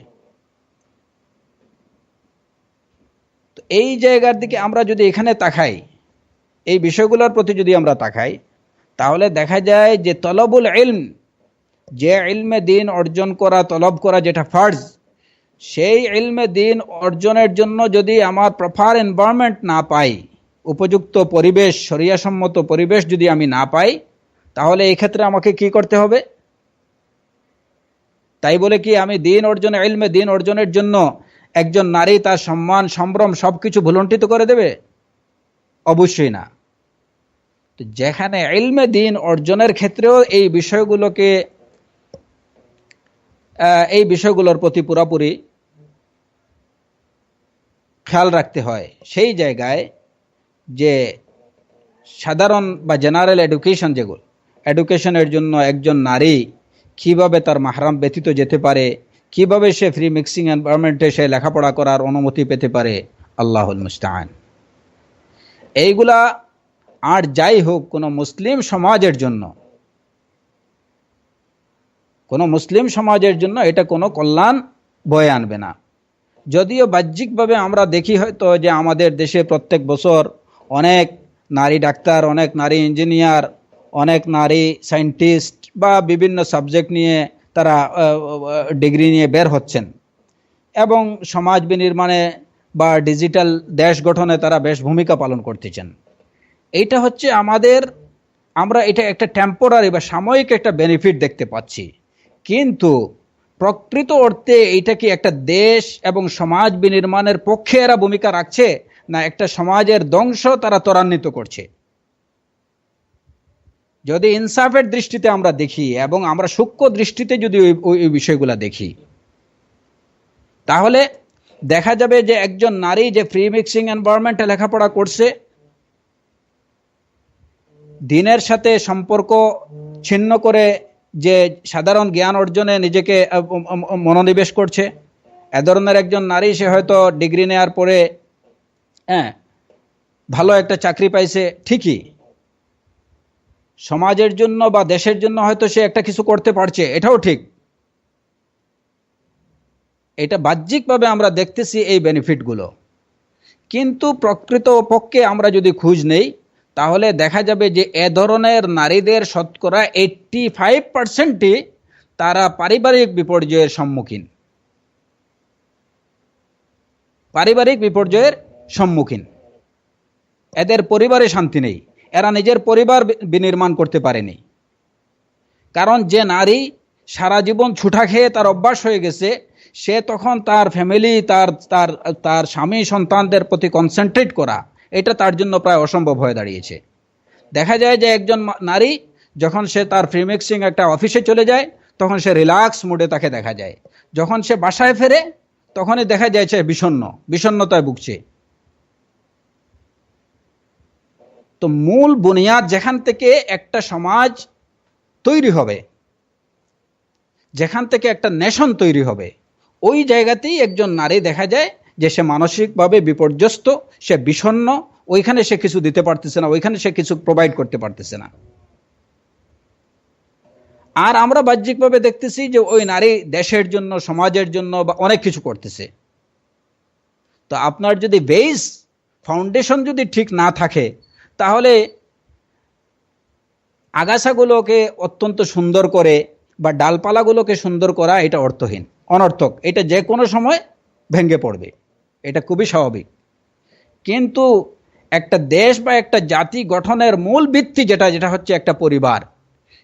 তো এই জায়গার দিকে আমরা যদি এখানে তাকাই, এই বিষয়গুলোর প্রতি যদি আমরা তাকাই, তাহলে দেখা যায় যে তলবুল ইলম, যে ইলমে দ্বীন অর্জন করা, তলব করা যেটা ফরজ, সেই ইলমে দ্বীন অর্জনের জন্য যদি আমার প্রপার এনভায়রনমেন্ট না পাই, উপযুক্ত পরিবেশ, শরিয়াসম্মত পরিবেশ যদি আমি না পাই, তাহলে এই ক্ষেত্রে আমাকে কি করতে হবে? তাই বলে কি আমি দ্বীন অর্জনে, ইলমে দ্বীন অর্জনের জন্য একজন নারী তার সম্মান, সম্ভ্রম সবকিছু ভুলুণ্ঠিত করে দেবে? অবশ্যই না। তো যেখানে ইলমে দ্বীন অর্জনের ক্ষেত্রেও এই বিষয়গুলোর প্রতি পুরোপুরি খেয়াল রাখতে হয়, সেই জায়গায় যে সাধারণ বা জেনারেল এডুকেশন, যেগুলো এডুকেশনের জন্য একজন নারী কিভাবে তার মাহরাম ব্যতীত যেতে পারে, কিভাবে সে ফ্রি মিক্সিং এনভায়রনমেন্টে সে লেখাপড়া করার অনুমতি পেতে পারে, আল্লাহুল মুস্তাআন। এইগুলা আর যাই হোক, কোনো মুসলিম সমাজের জন্য এটা কোনো কল্যাণ বয়ে আনবে না। যদিও বাহ্যিকভাবে আমরা দেখি হয়তো যে আমাদের দেশে প্রত্যেক বছর অনেক নারী ডাক্তার, অনেক নারী ইঞ্জিনিয়ার, অনেক নারী সায়েন্টিস্ট বা বিভিন্ন সাবজেক্ট নিয়ে তারা ডিগ্রি নিয়ে বের হচ্ছেন এবং সমাজ বিনির্মাণে বা ডিজিটাল দেশ গঠনে তারা বেশ ভূমিকা পালন করতেছেন। এইটা হচ্ছে আমরা এটা একটা টেম্পোরারি বা সাময়িক একটা বেনিফিট দেখতে পাচ্ছি, কিন্তু প্রকৃত অর্থে এইটা কি একটা দেশ এবং সমাজ বিনির্মাণের পক্ষে এরা ভূমিকা রাখছে, না একটা সমাজের ধ্বংস তারা ত্বরান্বিত করছে? যদি ইনসাফের দৃষ্টিতে আমরা দেখি এবং আমরা সূক্ষ্ম দৃষ্টিতে যদি ওই বিষয়গুলো দেখি, তাহলে দেখা যাবে যে একজন নারী যে ফ্রি মিক্সিং এনভায়রনমেন্টে লেখাপড়া করছে, দ্বীনের সাথে সম্পর্ক ছিন্ন করে যে সাধারণ জ্ঞান অর্জনে নিজেকে মনোনিবেশ করছে, এ ধরনের একজন নারী, সে হয়তো ডিগ্রি নেওয়ার পরে ভালো একটা চাকরি পাইছে, ঠিকই সমাজের জন্য বা দেশের জন্য হয়তো সে একটা কিছু করতে পারছে, এটাও ঠিক। এটা বাহ্যিকভাবে আমরা দেখতেছি এই বেনিফিটগুলো, কিন্তু প্রকৃত পক্ষে আমরা যদি খোঁজ নেই, তাহলে দেখা যাবে যে এ ধরনের নারীদের শতকরা 85%ই তারা পারিবারিক বিপর্যয়ের সম্মুখীন, পারিবারিক বিপর্যয়ের সম্মুখীন। এদের পরিবারে শান্তি নেই, এরা নিজের পরিবার বিনির্মাণ করতে পারেনি। কারণ যে নারী সারা জীবন ছুটা খেয়ে তার অভ্যাস হয়ে গেছে, সে তখন তার ফ্যামিলি, তার তার তার স্বামী সন্তানদের প্রতি কনসেন্ট্রেট করা, এটা তার জন্য প্রায় অসম্ভব হয়ে দাঁড়িয়েছে। দেখা যায় যে একজন নারী যখন সে তার ফ্রিমিক্সিং একটা অফিসে চলে যায়, তখন সে রিল্যাক্স মুডে তাকে দেখা যায়। যখন সে বাসায় ফেরে, তখনই দেখা যায় সে বিষণ্ণতায় ভুগছে। তো মূল বুনিয়াদ যেখান থেকে একটা সমাজ তৈরি হবে, যেখান থেকে একটা নেশন তৈরি হবে, ওই জায়গাতেই একজন নারী দেখা যায় যে সে মানসিকভাবে বিপর্যস্ত, সে বিষণ্ণ, ওইখানে সে কিছু দিতে পারতেছে না, ওইখানে সে কিছু প্রোভাইড করতে পারতেছে না। আর আমরা বাহ্যিকভাবে দেখতেছি যে ওই নারী দেশের জন্য, সমাজের জন্য বা অনেক কিছু করতেছে। তো আপনার যদি বেস, ফাউন্ডেশন যদি ঠিক না থাকে, তাহলে আগাছাগুলোকে অত্যন্ত সুন্দর করে বা ডালপালাগুলোকে সুন্দর করা এটা অর্থহীন, অনর্থক। এটা যে কোনো সময় ভেঙে পড়বে, এটা খুবই স্বাভাবিক। কিন্তু একটা দেশ বা একটা জাতি গঠনের মূল ভিত্তি যেটা হচ্ছে একটা পরিবার,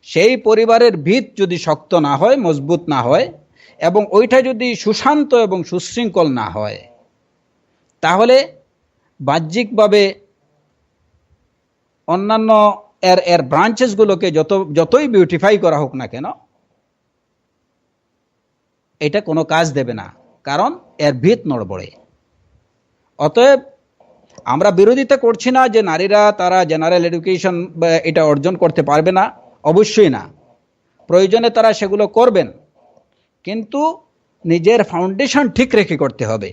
সেই পরিবারের ভিত যদি শক্ত না হয়, মজবুত না হয়, এবং ওইটা যদি সুশান্ত এবং সুশৃঙ্খল না হয়, তাহলে বাহ্যিকভাবে অন্যান্য এর ব্রাঞ্চেসগুলোকে যতই বিউটিফাই করা হোক না কেন, এটা কোনো কাজ দেবে না, কারণ এর ভিত নড়বড়ে। অতএব আমরা বিরোধিতা করছি না যে নারীরা তারা জেনারেল এডুকেশন এটা অর্জন করতে পারবে না, অবশ্যই না, প্রয়োজনে তারা সেগুলো করবেন, কিন্তু নিজের ফাউন্ডেশন ঠিক রেখে করতে হবে।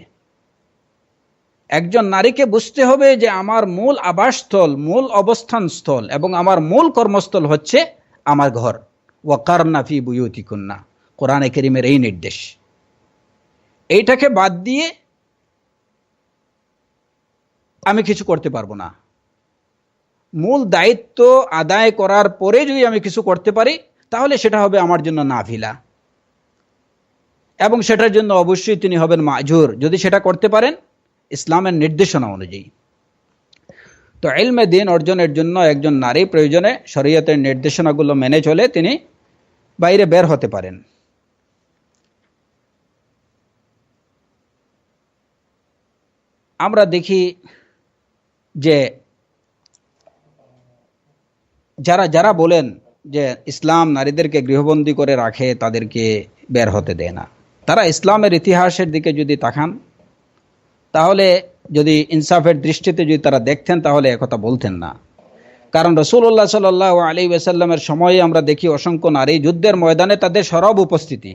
একজন নারীকে বুঝতে হবে যে আমার মূল আবাসস্থল, মূল অবস্থানস্থল এবং আমার মূল কর্মস্থল হচ্ছে আমার ঘর। ওয়াকারনা ফি বুয়ুতিকুন্না, কোরআনে কারীমের এই নির্দেশ। এইটাকে বাদ দিয়ে আমি কিছু করতে পারবো না। মূল দায়িত্ব আদায় করার পরে যদি আমি কিছু করতে পারি, তাহলে সেটা হবে আমার জন্য নাফিলা, এবং সেটার জন্য অবশ্যই তিনি হবেন মাজুর, যদি সেটা করতে পারেন ইসলামের নির্দেশনা অনুযায়ী। তো ইলমে দ্বীন অর্জনের জন্য একজন নারী প্রয়োজনে শরীয়তের নির্দেশনাগুলো মেনে চলে তিনি বাইরে বের হতে পারেন। আমরা দেখি যে যারা বলেন যে ইসলাম নারীদেরকে গৃহবন্দী করে রাখে, তাদেরকে বের হতে দেয় না, তারা ইসলামের ইতিহাসের দিকে যদি তাকান, তাহলে যদি ইনসাফের দৃষ্টিতে যদি তারা দেখতেন, তাহলে একথা বলতেন না। কারণ রাসূলুল্লাহ সাল্লাল্লাহু আলাইহি ওয়াসাল্লামের সময়ে আমরা দেখি অসংখ্য নারী যুদ্ধের ময়দানে তাদের সরব উপস্থিতি।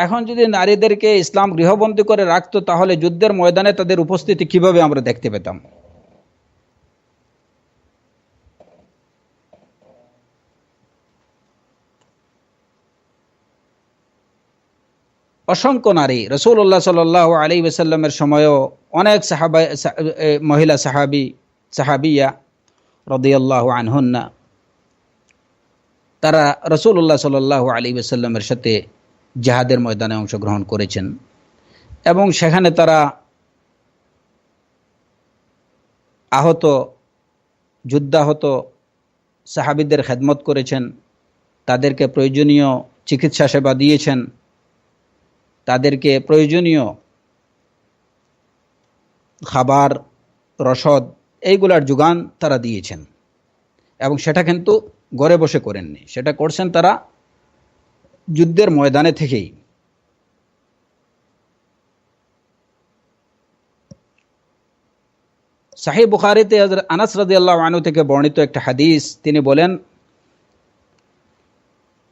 এখন যদি নারীদেরকে ইসলাম গৃহবন্দী করে রাখতো, তাহলে যুদ্ধের ময়দানে তাদের উপস্থিতি কিভাবে আমরা দেখতে পেতাম? অসংখ্য নারী রাসূলুল্লাহ সাল্লাল্লাহু আলাইহি ওয়াসাল্লামের সময়ও অনেক মহিলা সাহাবিয়া রাদিয়াল্লাহু আনহুন্না, তারা রাসূলুল্লাহ সাল্লাল্লাহু আলাইহি ওয়াসাল্লামের সাথে জিহাদের ময়দানে অংশগ্রহণ করেছেন, এবং সেখানে তারা আহত, যুদ্ধাহত সাহাবীদের খেদমত করেছেন, তাদেরকে প্রয়োজনীয় চিকিৎসা সেবা দিয়েছেন, তাদেরকে প্রয়োজনীয় খাবার, রসদ, এইগুলার যোগান তারা দিয়েছেন। এবং সেটা কিন্তু ঘরে বসে করেননি, সেটা করছেন তারা যুদ্ধের ময়দানে থেকেই। সাহিহ বুখারীতে হযরত আনাস রাদিয়াল্লাহু আনহু থেকে বর্ণিত একটা হাদিস, তিনি বলেন,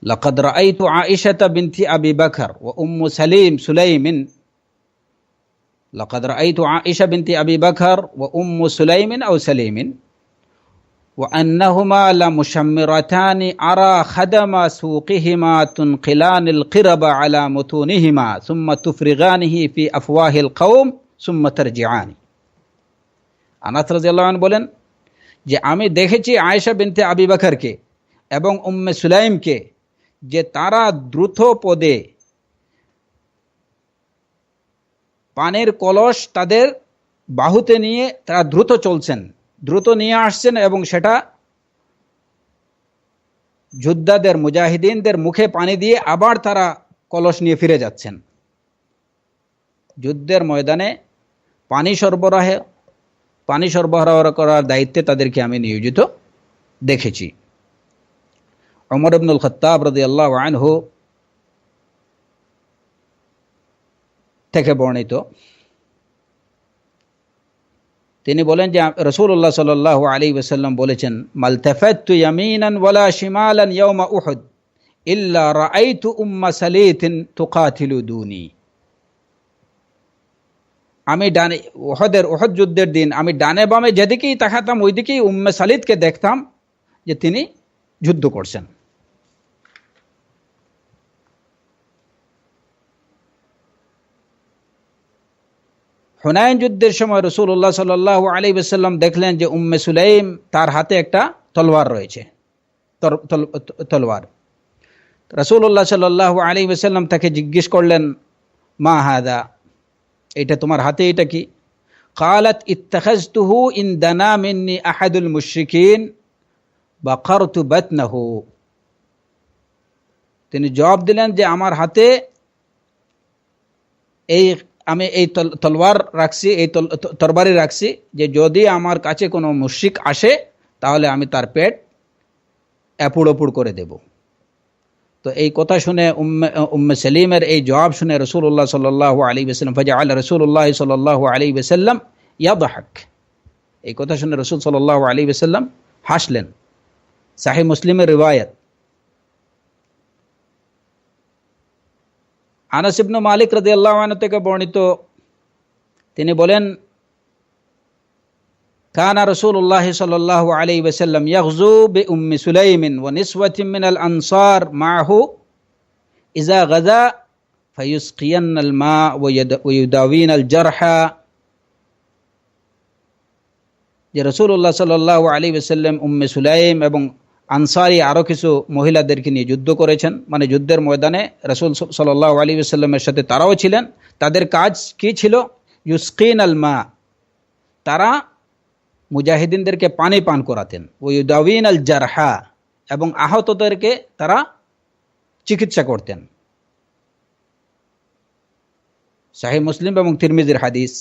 লাকাদ রাআইতু আয়েশাতা বিনতি আবি বকর ওয়া উম্মু সুলাইমিন লাকাদ রাআইতু আয়েশা বিনতি আবি বকর ওয়া উম্মু সুলাইমিন আও সালিমিন ওয়া আন্নাহুমা লা মুশাম্মিরাতানি আরা খাদামা সুকিহিমা তুনকিলানিল কিরাবা আলা মুতুনিহিমা সুম্মা তুফরিগানিহি ফি আফওয়াহিল কওম সুম্মা তারজিআনি। আনাস রাদিয়াল্লাহু আনহু বলেন যে আমি দেখেছি আয়েশা বিনতে আবি বকরকে এবং উম্মে সুলাইমকে যে তারা দ্রুত পদে পানের কলস তাদের বাহুতে নিয়ে তারা দ্রুত চলছেন, দ্রুত নিয়ে আসছেন এবং সেটা যোদ্ধাদের মুজাহিদিনদের মুখে পানি দিয়ে আবার তারা কলস নিয়ে ফিরে যাচ্ছেন। যুদ্ধের ময়দানে পানি সরবরাহ করার দায়িত্বে তাদেরকে আমি নিয়োজিত দেখেছি। ওমর ইবনুল খাত্তাব রাদিয়াল্লাহু আনহু থেকে বর্ণিত, তিনি বলেন যে রাসূলুল্লাহ সাল্লাল্লাহু আলাইহি ওয়াসাল্লাম বলেছেন, মালতাফাততু ইয়ামিনান ওয়ালা শিমালান ইয়াওমা উহুদ ইল্লা রাআইতু উম্মা সালিতিন তুকাতিলু দুনি। আমি ডানে উহুদ যুদ্ধের দিন আমি ডানে বামে যেদিকেই তাকাতাম ওইদিকেই উম্মে সালিতকে দেখতাম যে তিনি যুদ্ধ করছেন। হুনাইন যুদ্ধের সময় রাসূলুল্লাহ সাল্লাল্লাহু আলাইহি ওয়াসাল্লাম দেখলেন যে উম্মে সুলাইম তার হাতে একটা তলোয়ার রয়েছে, তলোয়ার। রাসূলুল্লাহ সাল্লাল্লাহু আলাইহি ওয়াসাল্লাম তাকে জিজ্ঞেস করলেন, মা হাদা, এটা তোমার হাতে এটা কি? قالت اتخذته ان دنا مني احد المشركين بقرت بطنه। তিনি জবাব দিলেন যে আমার হাতে আমি এই তলোয়ার রাখছি, এই তরবারি রাখছি যে যদি আমার কাছে কোনো মুশরিক আসে তাহলে আমি তার পেট এপুড় করে দেব। তো এই কথা শুনে উম্মে সালিমের এই জবাব শুনে রাসূলুল্লাহ সাল্লাল্লাহু আলাইহি ওয়াসাল্লাম ফাজআল রাসূলুল্লাহ সাল্লাল্লাহু আলাইহি ওয়াসাল্লাম ইয়াদহাক, এই কথা শুনে রাসূল সাল্লাল্লাহু আলাইহি ওয়াসাল্লাম হাসলেন। সহিহ মুসলিমের রিওয়ায়াত। আনাস ইবনে মালিক রাদিয়াল্লাহু আনহু থেকে বর্ণিত, তিনি বলেন, কানা রাসূলুল্লাহ সাল্লাল্লাহু আলাইহি ওয়াসাল্লাম ইয়াগযু বিউম্মি সুলাইমিন ওয়া নিসওয়াতিন মিনাল আনসার মা'হু ইযা গাযা ফায়ুসকিয়ানাল মা ওয়া ইউদাউিনাল জারহা। যে রাসূলুল্লাহ সাল্লাল্লাহু আলাইহি ওয়াসাল্লাম উম্মে সুলাইম এবং আনসারি আরও কিছু মহিলাদেরকে নিয়ে যুদ্ধ করেছেন, মানে যুদ্ধের ময়দানে রাসূল সাল্লাল্লাহু আলাইহি ওয়াসাল্লামের সাথে তারাও ছিলেন। তাদের কাজ কি ছিল? ইউসকিনাল মা, তারা মুজাহিদিনদেরকে পানি পান করাতেন। ওয়ুদাউিনাল জারহা, এবং আহতদেরকে তারা চিকিৎসা করতেন। সহিহ মুসলিম এবং তিরমিজির হাদিস।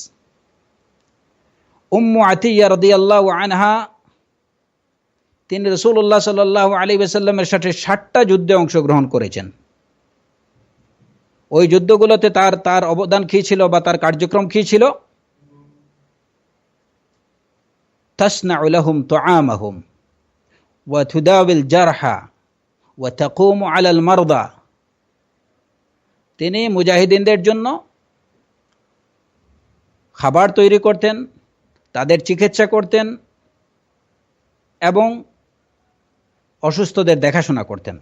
উম্মু আতিয়া রাদিয়াল্লাহু আনহা, তিনি রাসূলুল্লাহ সাল্লাল্লাহু আলাইহি ওয়াসাল্লামের সাথে 60টা যুদ্ধে অংশগ্রহণ করেছেন। ওই যুদ্ধগুলোতে তার অবদান কী ছিল বা তার কার্যক্রম কী ছিল? তাসনাউ লাহুম তুআমাহুম ওয়া তুদাউিল জারহা ওয়া তাকুমু আলাল মারদা। তিনি মুজাহিদিনদের জন্য খাবার তৈরি করতেন, তাদের চিকিৎসা করতেন এবং অসুস্থদের দেখাশোনা করতেন।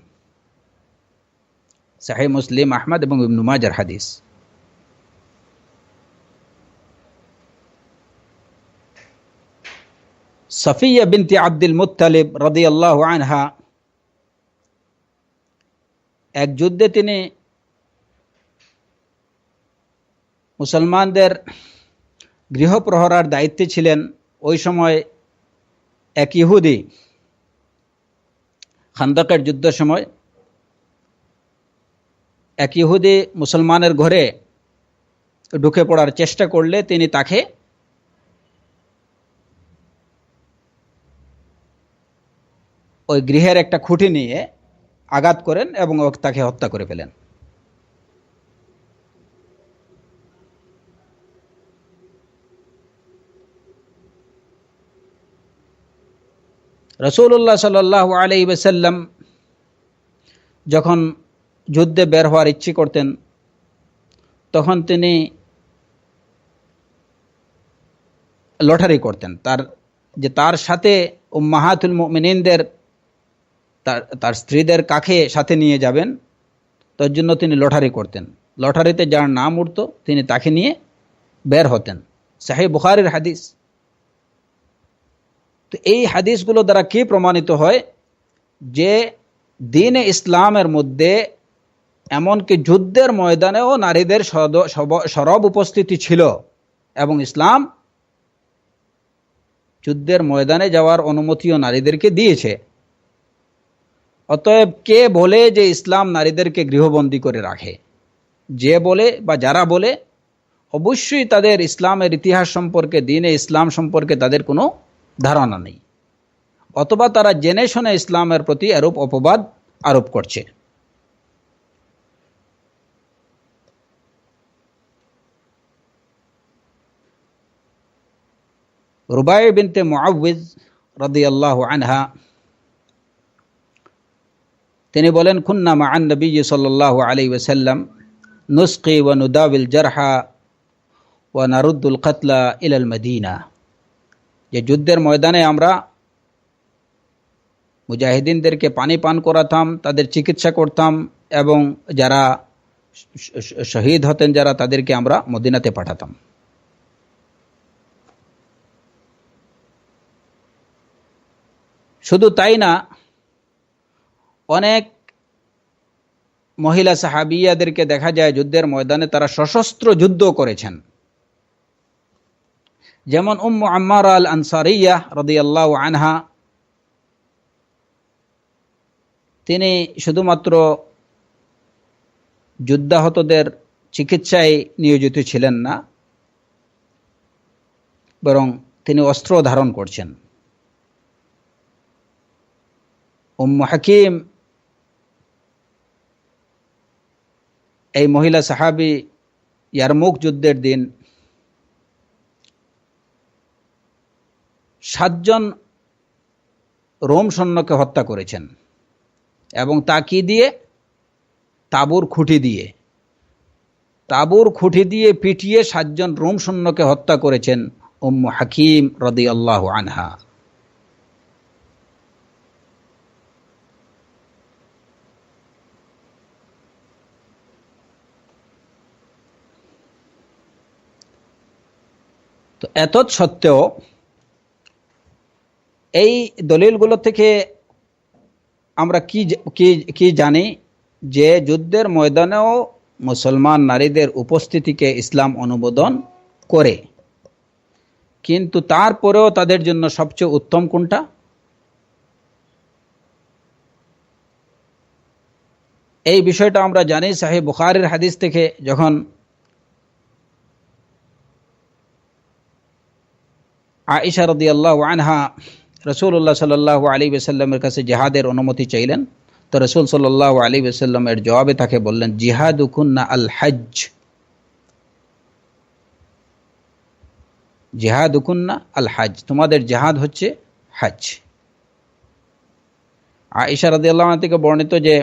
সহিহ মুসলিম, আহমদ এবং ইবনে মাজার হাদিস। সাফিয়া বিনতে আব্দুল মুত্তালিব রাদিয়াল্লাহু আনহা, এক যুদ্ধে তিনি মুসলমানদের গৃহপ্রহরার দায়িত্বে ছিলেন। ওই সময় এক ইহুদি খান্দকের যুদ্ধের সময় এক ইহুদি মুসলমানের ঘরে ঢুকে পড়ার চেষ্টা করলে তিনি তাকে ওই গৃহের একটা খুঁটি নিয়ে আঘাত করেন এবং তাকে হত্যা করে ফেলেন। রাসূলুল্লাহ সাল্লাল্লাহু আলাইহি ওয়াসাল্লাম যখন যুদ্ধে বের হওয়ার ইচ্ছে করতেন তখন তিনি লটারি করতেন, তার সাথে উম্মাহাতুল মুমিনিনদের তার স্ত্রীদের কাকে সাথে নিয়ে যাবেন, তার জন্য তিনি লটারি করতেন। লটারিতে যার নাম উঠত তিনি তাকে নিয়ে বের হতেন। সহিহ বুখারীর হাদিস। তো এই হাদিসগুলো দ্বারা কি প্রমাণিত হয় যে দ্বীনে ইসলামের মধ্যে এমনকি যুদ্ধের ময়দানেও নারীদের সরব উপস্থিতি ছিল এবং ইসলাম যুদ্ধের ময়দানে যাওয়ার অনুমতিও নারীদেরকে দিয়েছে। অতএব কে বলে যে ইসলাম নারীদেরকে গৃহবন্দী করে রাখে, যে বলে বা যারা বলে অবশ্যই তাদের ইসলামের ইতিহাস সম্পর্কে, দ্বীনে ইসলাম সম্পর্কে তাদের কোনো ধারণা নেই, অথবা তারা জেনে শুনে ইসলামের প্রতি এরূপ অপবাদ আরোপ করছে। রুবাই বিনতে মুআউযিজ রাদিয়াল্লাহু আনহা তিনি বলেন, কুন্না মা'আন নবী সাল্লাল্লাহু আলাইহি ওয়াসাল্লাম নুসকি ওয়া নুদাবিল জারহা ওয়া নারুদ্দুল কাতলা ইলাল মদিনা। যে যুদ্ধের ময়দানে আমরা মুজাহিদিনদেরকে পানি পান করাতাম, তাদের চিকিৎসা করতাম, এবং যারা শহীদ হতেন যারা, তাদেরকে আমরা মদিনাতে পাঠাতাম। শুধু তাই না, অনেক মহিলা সাহাবিয়াদেরকে দেখা যায় যুদ্ধের ময়দানে তারা সশস্ত্র যুদ্ধ করেছেন। যেমন উম্মু আম্মারা আল আনসারিয়া রাদিয়াল্লাহু আনহা, তিনি শুধুমাত্র যুদ্ধাহতদের চিকিৎসায় নিয়োজিত ছিলেন না, বরং তিনি অস্ত্র ধারণ করছেন। উম্মু হাকিম, এই মহিলা সাহাবী, ইয়ারমুক যুদ্ধের দিন 7 জন রোম সৈন্যকে হত্যা করেছেন, এবং তা কি দিয়ে? তাঁবুর খুঁটি দিয়ে পিটিয়ে 7 জন রোম সৈন্যকে হত্যা করেছেন উম্মু হাকিম রাদিয়াল্লাহু আনহা। তো এতৎ সত্ত্বেও এই দলিলগুলো থেকে আমরা কি জানি যে যুদ্ধের ময়দানেও মুসলমান নারীদের উপস্থিতিকে ইসলাম অনুমোদন করে, কিন্তু তারপরেও তাদের জন্য সবচেয়ে উত্তম কোনটা? এই বিষয়টা আমরা জানি সহিহ বুখারীর হাদিস থেকে, যখন আয়েশা রাদিয়াল্লাহু আনহা রাসূলুল্লাহ সাল্লাল্লাহু আলাইহি ওয়াসাল্লামের কাছে জিহাদের অনুমতি চাইলেন, তো রাসূল সাল্লাল্লাহু আলাইহি ওয়াসাল্লামের জবাবে তাকে বললেন, জিহাদুকুন্না আল হজ্জ, জিহাদুকুন্না আল হজ্জ, তোমাদের জিহাদ হচ্ছে হজ। আয়েশা রাদিয়াল্লাহু আনহা থেকে বর্ণিত যে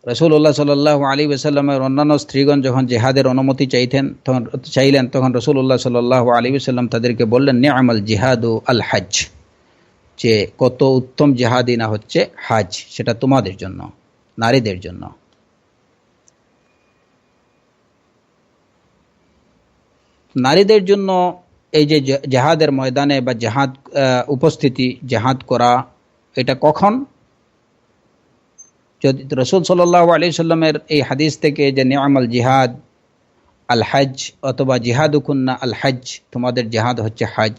রাসূলুল্লাহ সাল্লাল্লাহু আলাইহি ওয়াসাল্লামের অন্যান্য স্ত্রীগণ যখন জিহাদের অনুমতি চাইলেন, তখন রাসূলুল্লাহ সাল্লাল্লাহু আলাইহি ওয়াসাল্লাম তাদেরকে বললেন, নি'মাল জিহাদু আল হজ, যে কত উত্তম জিহাদই না হচ্ছে হজ, সেটা তোমাদের জন্য, নারীদের জন্য। নারীদের জন্য এই যে জিহাদের ময়দানে বা জিহাদ উপস্থিতি, জিহাদ করা, এটা কখন? যদি রাসূল সাল্লাল্লাহু আলাইহি সাল্লামের এই হাদিস থেকে যে নি'মাল জিহাদ আল হজ, অথবা জিহাদুকুন্না আল হজ, তোমাদের জিহাদ হচ্ছে হজ,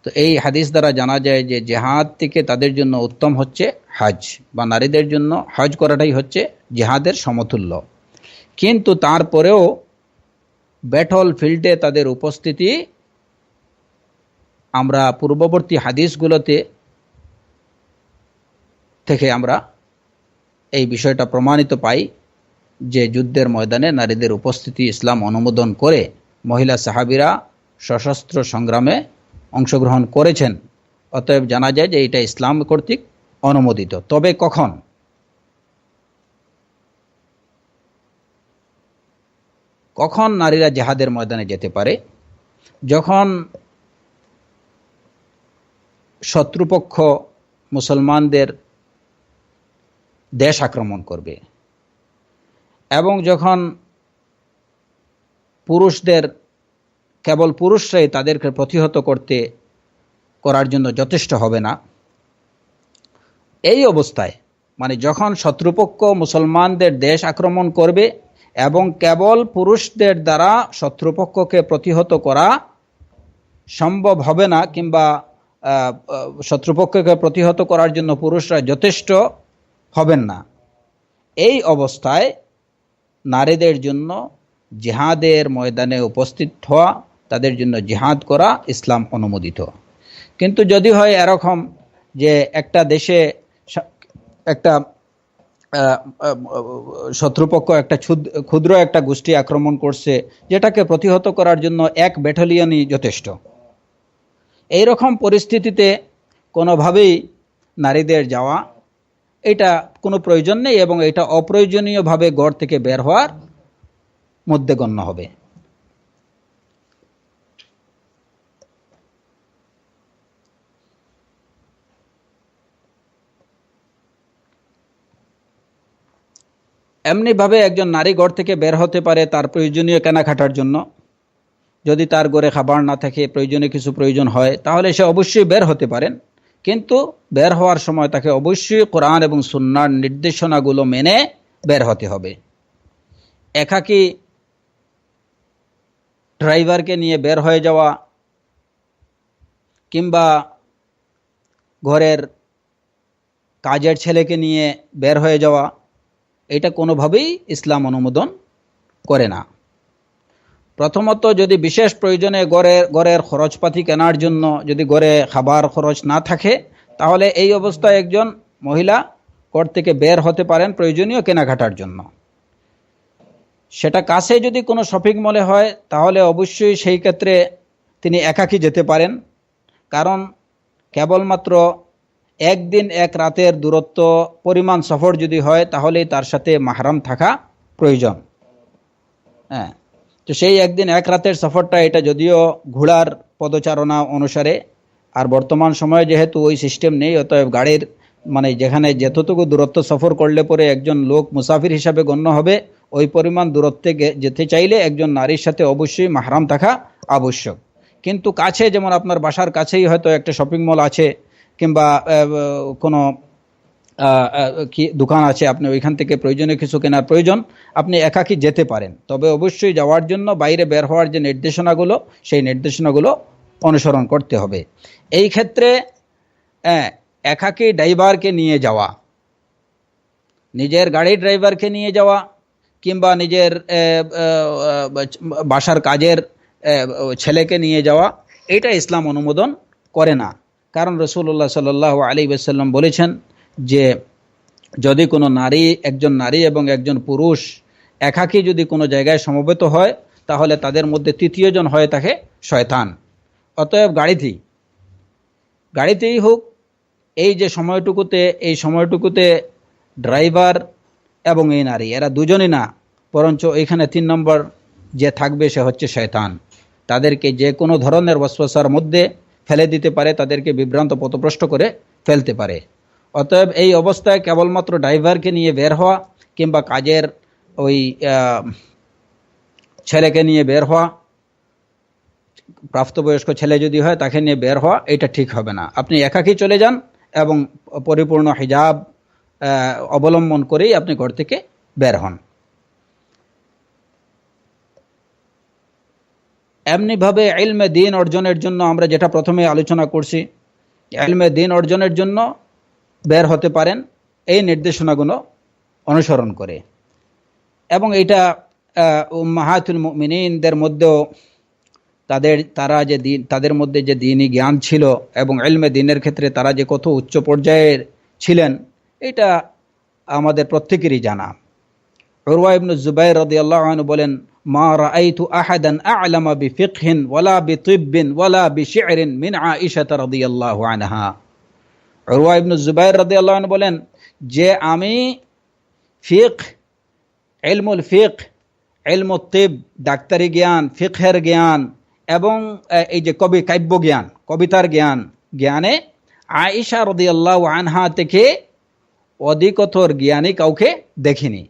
তো এই হাদিস দ্বারা জানা যায় যে জিহাদ থেকে তাদের জন্য উত্তম হচ্ছে হজ, বা নারীদের জন্য হজ করাটাই হচ্ছে জিহাদের সমতুল্য। কিন্তু তারপরেও ব্যাটল ফিল্ডে তাদের উপস্থিতি আমরা পূর্ববর্তী হাদিসগুলোতে থেকে আমরা এই বিষয়টা প্রমাণিত পাই যে যুদ্ধের ময়দানে নারীদের উপস্থিতি ইসলাম অনুমোদন করে। মহিলা সাহাবীরা সশস্ত্র সংগ্রামে অংশগ্রহণ করেছেন, অতএব জানা যায় যে এটা ইসলাম কর্তৃক অনুমোদিত। তবে কখন নারীরা জিহাদের ময়দানে যেতে পারে? যখন শত্রুপক্ষ মুসলমানদের দেশ আক্রমণ করবে, এবং যখন পুরুষদের কেবল পুরুষরাই তাদেরকে প্রতিহত করার জন্য যথেষ্ট হবে না। এই অবস্থায় মানে যখন শত্রুপক্ষ মুসলমানদের দেশ আক্রমণ করবে এবং কেবল পুরুষদের দ্বারা শত্রুপক্ষকে প্রতিহত করা সম্ভব হবে না, কিংবা শত্রুপক্ষকে প্রতিহত করার জন্য পুরুষরা যথেষ্ট হবেন না, এই অবস্থায় নারীদের জন্য জিহাদের ময়দানে উপস্থিত হওয়া, তাদের জন্য জিহাদ করা ইসলাম অনুমোদিত। কিন্তু যদি হয় এরকম যে একটা দেশে একটা শত্রুপক্ষ একটা ক্ষুদ্র একটা গোষ্ঠী আক্রমণ করছে, যেটাকে প্রতিহত করার জন্য এক ব্যাটালিয়নই যথেষ্ট, এই রকম পরিস্থিতিতে কোনোভাবেই নারীদের যাওয়া এটা কোনো প্রয়োজন নেই, এবং এটা অপ্রয়োজনীয়ভাবে ঘর থেকে বের হওয়ার মধ্যে গণ্য হবে। এমনিভাবে একজন নারী ঘর থেকে বের হতে পারে তার প্রয়োজনীয় কেনাকাটার জন্য। যদি তার ঘরে খাবার না থাকে, প্রয়োজনীয় কিছু প্রয়োজন হয়, তাহলে সে অবশ্যই বের হতে পারেন। কিন্তু বের হওয়ার সময় তাকে অবশ্যই কোরআন এবং সুন্নাহর নির্দেশনাগুলো মেনে বের হতে হবে। একাকী ড্রাইভারকে নিয়ে বের হয়ে যাওয়া কিংবা ঘরের কাজের ছেলেকে নিয়ে বের হয়ে যাওয়া, এটা কোনোভাবেই ইসলাম অনুমোদন করে না। প্রথমত, যদি বিশেষ প্রয়োজনে ঘরের খরচপাতি কেনার জন্য যদি ঘরে খাবার খরচ না থাকে, তাহলে এই অবস্থায় একজন মহিলা ঘর থেকে বের হতে পারেন প্রয়োজনীয় কেনাকাটার জন্য। সেটা কাছে যদি কোনো শপিং মলে হয়, তাহলে অবশ্যই সেই ক্ষেত্রে তিনি একাকী যেতে পারেন, কারণ কেবলমাত্র একদিন এক রাতের দূরত্ব পরিমাণ সফর যদি হয়, তাহলেই তার সাথে মাহরাম থাকা প্রয়োজন। হ্যাঁ, তো সেই একদিন এক রাতের সফরটা, এটা যদিও ঘোড়ার পদচারণা অনুসারে, আর বর্তমান সময়ে যেহেতু ওই সিস্টেম নেই, অতএব গাড়ির মানে যেখানে যতটুকু দূরত্ব সফর করলে পরে একজন লোক মুসাফির হিসাবে গণ্য হবে, ওই পরিমাণ দূরত্বে যেতে চাইলে একজন নারীর সাথে অবশ্যই মাহরাম থাকা আবশ্যক। কিন্তু কাছে, যেমন আপনার বাসার কাছেই হয়তো একটা শপিং মল আছে কিংবা কোনো কি দোকান আছে, আপনি ওইখান থেকে প্রয়োজনীয় কিছু কেনার প্রয়োজন, আপনি একাকী যেতে পারেন। তবে অবশ্যই যাওয়ার জন্য বাইরে বের হওয়ার যে নির্দেশনাগুলো, সেই নির্দেশনাগুলো অনুসরণ করতে হবে। এই ক্ষেত্রে একাকী ড্রাইভারকে নিয়ে যাওয়া, নিজের গাড়ির ড্রাইভারকে নিয়ে যাওয়া কিংবা নিজের বাসার কাজের ছেলেকে নিয়ে যাওয়া, এটা ইসলাম অনুমোদন করে না। কারণ রাসূলুল্লাহ সাল্লাল্লাহু আলাইহি ওয়াসাল্লাম বলেছেন যে যদি কোনো একজন নারী এবং একজন পুরুষ একাকী যদি কোনো জায়গায় সমবেত হয়, তাহলে তাদের মধ্যে তৃতীয় জন হয়ে থাকে শয়তান। অতএব গাড়িতেই হোক, এই যে এই সময়টুকুতে ড্রাইভার এবং এই নারী, এরা দুজনই না, বরঞ্চ এখানে 3 নম্বর যে থাকবে সে হচ্ছে শয়তান। তাদেরকে যে কোনো ধরনের ওয়াসওয়াসার মধ্যে ফেলে দিতে পারে, তাদেরকে বিভ্রান্ত পথভ্রষ্ট করে ফেলতে পারে। অতএব এই অবস্থায় কেবলমাত্র ড্রাইভারকে নিয়ে বের হওয়া কিংবা কাজের ওই ছেলেকে নিয়ে বের হওয়া, প্রাপ্তবয়স্ক ছেলে যদি হয় তাকে নিয়ে বের হওয়া, এটা ঠিক হবে না। আপনি একাকী চলে যান এবং পরিপূর্ণ হিজাব অবলম্বন করেই আপনি ঘর থেকে বের হন। এমনিভাবে ইলমে দ্বীন অর্জনের জন্য আমরা যেটা প্রথমে আলোচনা করছি, ইলমে দ্বীন অর্জনের জন্য বের হতে পারেন এই নির্দেশনাগুলো অনুসরণ করে। এবং এটা উম্মাহাতুল মুমিনিনদের মধ্যেও তাদের মধ্যে যে দ্বীনি জ্ঞান ছিল এবং ইলমে দ্বীনের ক্ষেত্রে তারা যে কত উচ্চ পর্যায়ের ছিলেন, এটা আমাদের প্রত্যেকেরই জানা। উরওয়া ইবনে জুবাইর রাদিয়াল্লাহু আনহু বলেন, মা রাআইতু আহাদান আ'লামা বিফিকহিন ওয়ালা বিতিব্বিন ওয়ালা বিশি'রিন মিন আয়েশা রাদিয়াল্লাহু আনহা। উরওয়া ইবনে জুবাইর রাদিয়াল্লাহু আনহু বলেন যে আমি ইলমুল ফিকহ, ইলমুত তিব, ডাক্তারি জ্ঞান, ফিকহের জ্ঞান এবং এই যে কাব্য জ্ঞান, কবিতার জ্ঞানে আয়েশা রাদিয়াল্লাহু আনহা থেকে অধিকতর জ্ঞানী কাউকে দেখিনি,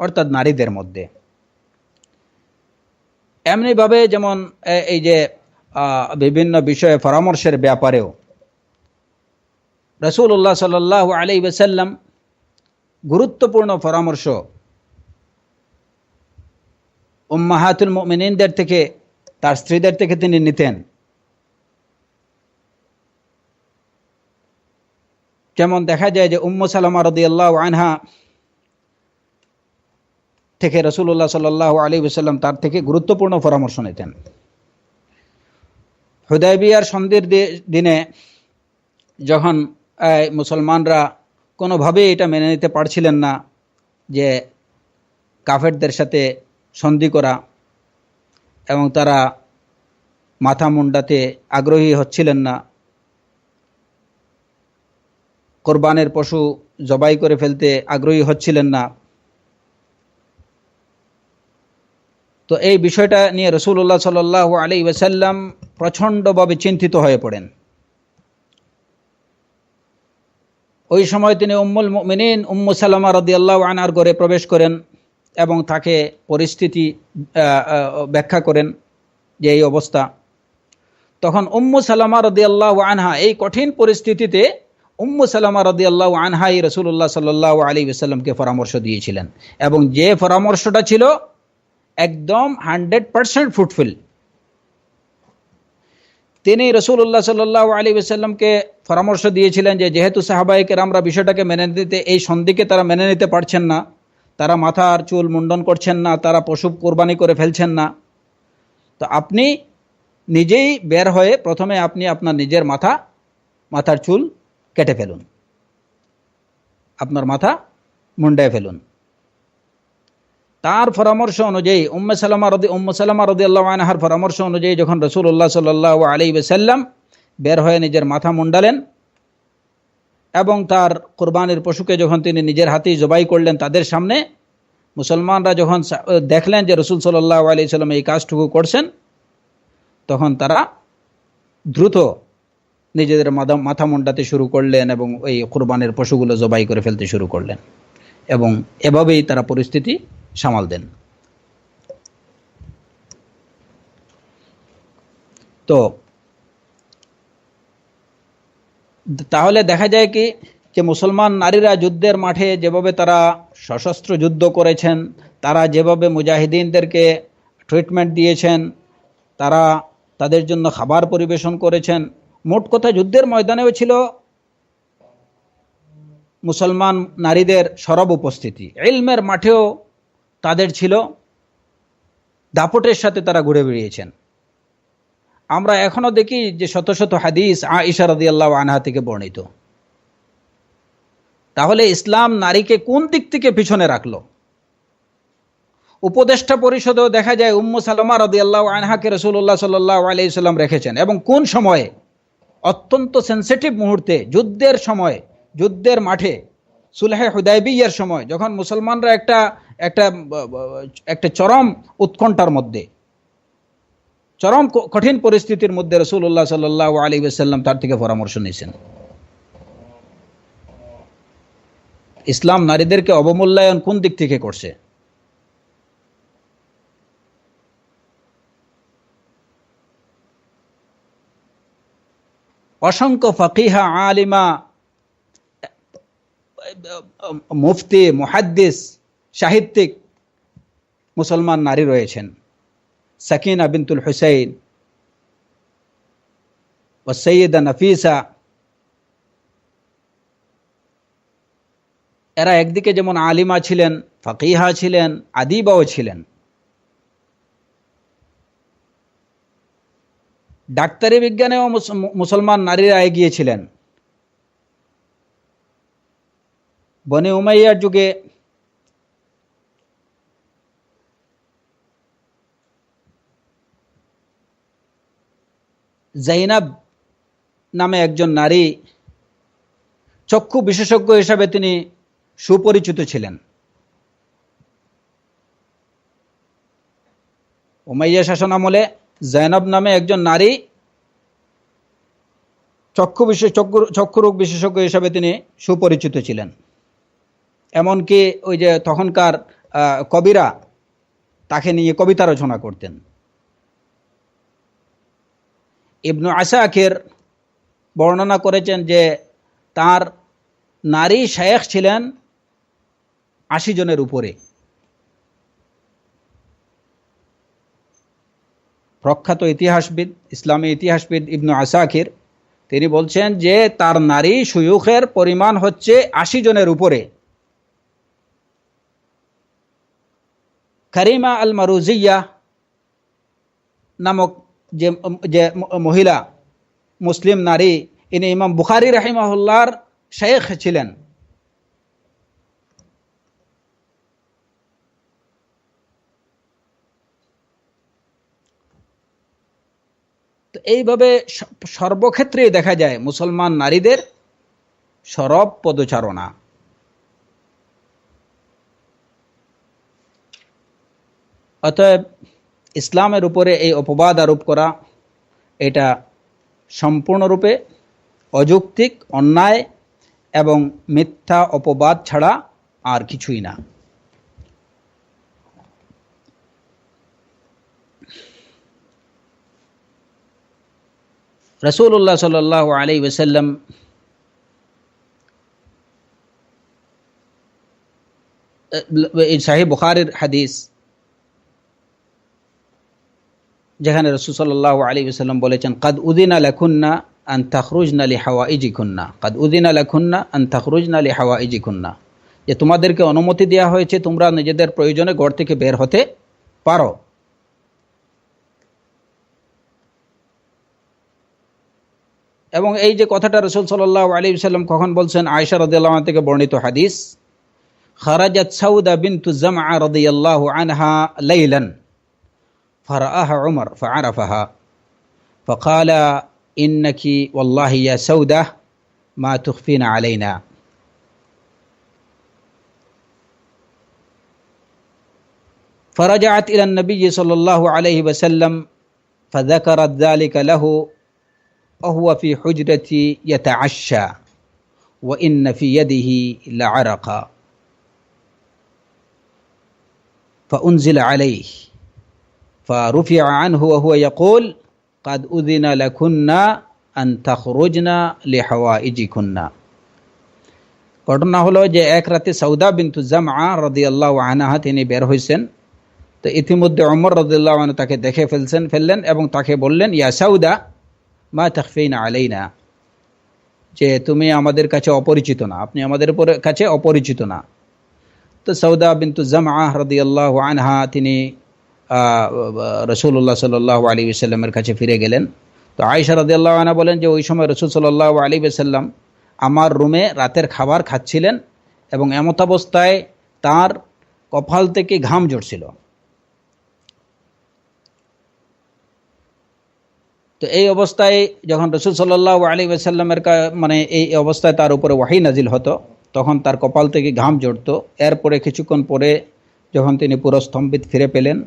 অর্থাৎ নারীদের মধ্যে। এমনিভাবে যেমন এই যে বিভিন্ন বিষয়ে পরামর্শের ব্যাপারেও রাসূলুল্লাহ সাল্লাল্লাহু আলাইহি ওয়াসাল্লাম গুরুত্বপূর্ণ পরামর্শ উম্মাহাতুল মুমিনিনদের থেকে, তার স্ত্রীদের থেকে তিনি নিতেন। যেমন দেখা যায় যে উম্মু সালামা রাদিয়াল্লাহু আনহা থেকে রাসূলুল্লাহ সাল্লাল্লাহু আলাইহি ওয়াসাল্লাম তার থেকে গুরুত্বপূর্ণ পরামর্শ নিতেন। হুদায়বিয়ার সন্ধির দিনে যখন মুসলমানরা কোনোভাবেই এটা মেনে নিতে পারছিলেন না যে কাফেরদের সাথে সন্ধি করা, এবং তারা মাথা মুন্ডাতে আগ্রহী হচ্ছিলেন না, কোরবানের পশু জবাই করে ফেলতে আগ্রহী হচ্ছিলেন না। তো এই বিষয়টা নিয়ে রাসূলুল্লাহ সাল্লাল্লাহু আলাইহি ওয়াসাল্লাম প্রচণ্ডভাবে চিন্তিত হয়ে পড়েন। ওই সময় তিনি উম্মুল মুমিনিন উম্মু সালামা রাদিয়াল্লাহু আনহার ঘরে প্রবেশ করেন এবং তাকে পরিস্থিতি ব্যাখ্যা করেন যে এই অবস্থা। তখন উম্মু সালামা রাদিয়াল্লাহু আনহা এই কঠিন পরিস্থিতিতে উম্মু সালামা রাদিয়াল্লাহু আনহাই রাসূলুল্লাহ সাল্লাল্লাহু আলাইহি ওয়াসাল্লামকে পরামর্শ দিয়েছিলেন, এবং যে পরামর্শটা ছিল একদম 100% ফ্রুটফুল। তিনি রাসূলুল্লাহ সাল্লাল্লাহু আলাইহি ওয়াসাল্লামকে পরামর্শ দিয়েছিলেন যে যেহেতু সাহাবায়ে কেরামরা বিষয়টাকে মেনে নিতে, এই সন্ধিকে তারা মেনে নিতে পারছেন না, তারা মাথার চুল মুন্ডন করছেন না, তারা পশু কোরবানি করে ফেলছেন না, তো আপনি নিজেই বের হয়ে প্রথমে আপনি আপনার নিজের মাথার চুল কেটে ফেলুন, আপনার মাথা মুন্ডায় ফেলুন। তার পরামর্শ অনুযায়ী উম্মু সালামা রাদিয়াল্লাহু আনহার পরামর্শ অনুযায়ী যখন রাসূলুল্লাহ সাল্লাল্লাহু আলাইহি ওয়াসাল্লাম বের হয়ে নিজের মাথা মুন্ডালেন এবং তার কুরবানির পশুকে যখন তিনি নিজের হাতেই জবাই করলেন তাদের সামনে, মুসলমানরা যখন দেখলেন যে রাসূল সাল্লাল্লাহু আলাইহি ওয়াসাল্লাম এই কাজটুকু করছেন, তখন তারা দ্রুত নিজেদের মাথা মুন্ডাতে শুরু করলেন এবং ওই কুরবানির পশুগুলো জবাই করে ফেলতে শুরু করলেন, এবং এভাবেই তারা পরিস্থিতি সামাল দেন। তো তাহলে দেখা যায় কি যে মুসলমান নারীরা যুদ্ধের মাঠে যেভাবে তারা সশস্ত্র যুদ্ধ করেছেন, তারা যেভাবে মুজাহিদিনদেরকে ট্রিটমেন্ট দিয়েছেন, তারা তাদের জন্য খাবার পরিবেশন করেছেন, মোট কথা যুদ্ধের ময়দানেও ছিল মুসলমান নারীদের সরব উপস্থিতি, ইলমের মাঠেও তাদের ছিল, দাপটের সাথে তারা ঘুরে বেরিয়েছেন। আমরা এখনো দেখি যে শত শত হাদিস আয়েশা রাদিয়াল্লাহু আনহা থেকে বর্ণিত। তাহলে ইসলাম নারীকে কোন দিক থেকে পিছনে রাখলো? উপদেষ্টা পরিষদেও দেখা যায় উম্মু সালামা রাদিয়াল্লাহু আনহাকে রাসূলুল্লাহ সাল্লাল্লাহু আলাইহি ওয়াসাল্লাম রেখেছেন, এবং কোন সময়ে? অত্যন্ত সেনসিটিভ মুহূর্তে, যুদ্ধের সময়, যুদ্ধের মাঠে, সুলহে হুদায়বিয়ার সময়, যখন মুসলমানরা একটা চরম উৎকণ্ঠার মধ্যে, চরম কঠিন পরিস্থিতির মধ্যে রাসূলুল্লাহ সাল্লাল্লাহু আলাইহি ওয়াসাল্লাম তার থেকে পরামর্শ নিয়েছেন। ইসলাম নারীদেরকে অবমূল্যায়ন কোন দিক থেকে করছে? অসংখ্য ফাকিহা, আলিমা, মুফতি, মুহাদ্দিস, সাহিত্যিক মুসলমান নারী রয়েছেন। সাকিনা বিনতুল হুসাইন ও সৈয়দা নফিসা, এরা একদিকে যেমন আলিমা ছিলেন, ফাকিহা ছিলেন, আদিবাও ছিলেন। ডাক্তারি বিজ্ঞানেও মুসলমান নারীরা এগিয়েছিলেন। বনি উমাইয়ার যুগে জাইনাব নামে একজন নারী চক্ষু বিশেষজ্ঞ হিসাবে তিনি সুপরিচিত ছিলেন। উমাইয়া শাসনামলে জাইনাব নামে একজন নারী চক্ষুরোগ বিশেষজ্ঞ হিসাবে তিনি সুপরিচিত ছিলেন। এমনকি ওই যে তখনকার কবিরা তাকে নিয়ে কবিতা রচনা করতেন। ইবনু আসাকির বর্ণনা করেছেন যে তার নারী শায়েখ ছিলেন ৮০ জনের উপরে। প্রখ্যাত ইতিহাসবিদ, ইসলামী ইতিহাসবিদ ইবনু আসাকির তিনি বলছেন যে তার নারী শুয়ুখের পরিমাণ হচ্ছে ৮০ জনের উপরে। কারিমা আল মারুজিয়া নামক যে মহিলা মুসলিম নারী, ইনি ইমাম বুখারী রাহিমাহুল্লাহর শায়েখ ছিলেন। তো এইভাবে সর্বক্ষেত্রেই দেখা যায় মুসলমান নারীদের সরব পদচারণা। অতএব ইসলামের উপরে এই অপবাদ আরোপ করা এটা সম্পূর্ণরূপে অযৌক্তিক, অন্যায় এবং মিথ্যা অপবাদ ছাড়া আর কিছুই না। রাসূলুল্লাহ সাল্লাল্লাহু আলাইহি ওয়াসাল্লাম সহিহ বুখারীর হাদিস, যেখানে রাসূল সাল্লাল্লাহু আলাইহি ওয়াসাল্লাম বলেছেন, কাদ উযিনা লাকুন্না আন তাখরুজনা লিহাওয়াইজিকুন্না, কাদ উযিনা লাকুন্না আন তাখরুজনা লিহাওয়াইজিকুন্না, যে তোমাদেরকে অনুমতি দেওয়া হয়েছে তোমরা নিজেদের প্রয়োজনে ঘর থেকে বের হতে পারো। এবং এই যে কথাটা রাসূল সাল্লাল্লাহু আলাইহি ওয়াসাল্লাম কখন বলছেন, আয়েশা রাদিয়াল্লাহু আনহা থেকে বর্ণিত হাদিস, খারাজাত সাউদা বিনতু জামআ রাদিয়াল্লাহু আনহা লাইলান ফারাআহা উমর ফাআরাফাহা ফাকালা ইন্নাকি ওয়াল্লাহি ইয়া সাউদা মা তুখফিনা আলাইনা। فرجعت إلى النبي صلى الله عليه وسلم فذكرت ذلك له وهو في حجرتي يتعشى وإن في يده لعرقا فأنزل عليه فرفع عنه وهو يقول قد أذن لكنا أن تخرجنا لحوائجكنا। ঘটনা হলো যে এক রাতে সাউদা বিনতু জামআ রাদিয়াল্লাহু আনহা তিনি বের হয়েছেন। তো ইতিমধ্যে ওমর রাদিয়াল্লাহু আনহু তাকে দেখে ফেললেন এবং তাকে বললেন, ইয়া সাউদা মা তাখফিনা আলাইনা, যে তুমি আমাদের কাছে অপরিচিত না, আপনি আমাদের কাছে অপরিচিত না। তো সাউদা বিনতু জামআ রাদিয়াল্লাহু আনহা তিনি রাসূলুল্লাহ সাল্লাল্লাহু আলাইহি ওয়াসাল্লামের কাছে ফিরে গেলেন। তো আয়েশা রাদিয়াল্লাহু আনহা বলেন যে ওই সময় রাসূল সাল্লাল্লাহু আলাইহি ওয়াসাল্লাম আমার রুমে রাতের খাবার খাচ্ছিলেন এবং এমত অবস্থায় তার কপাল থেকে ঘাম ঝরছিল। তো এই অবস্থায় যখন রাসূল সাল্লাল্লাহু আলাইহি ওয়াসাল্লামের এই অবস্থায় তার উপরে ওয়াহী নাজিল হতো, তখন তার কপাল থেকে ঘাম ঝরতো। এরপরে কিছুক্ষণ পরে যখন তিনি পুরো স্তম্ভিত ফিরে পেলেন,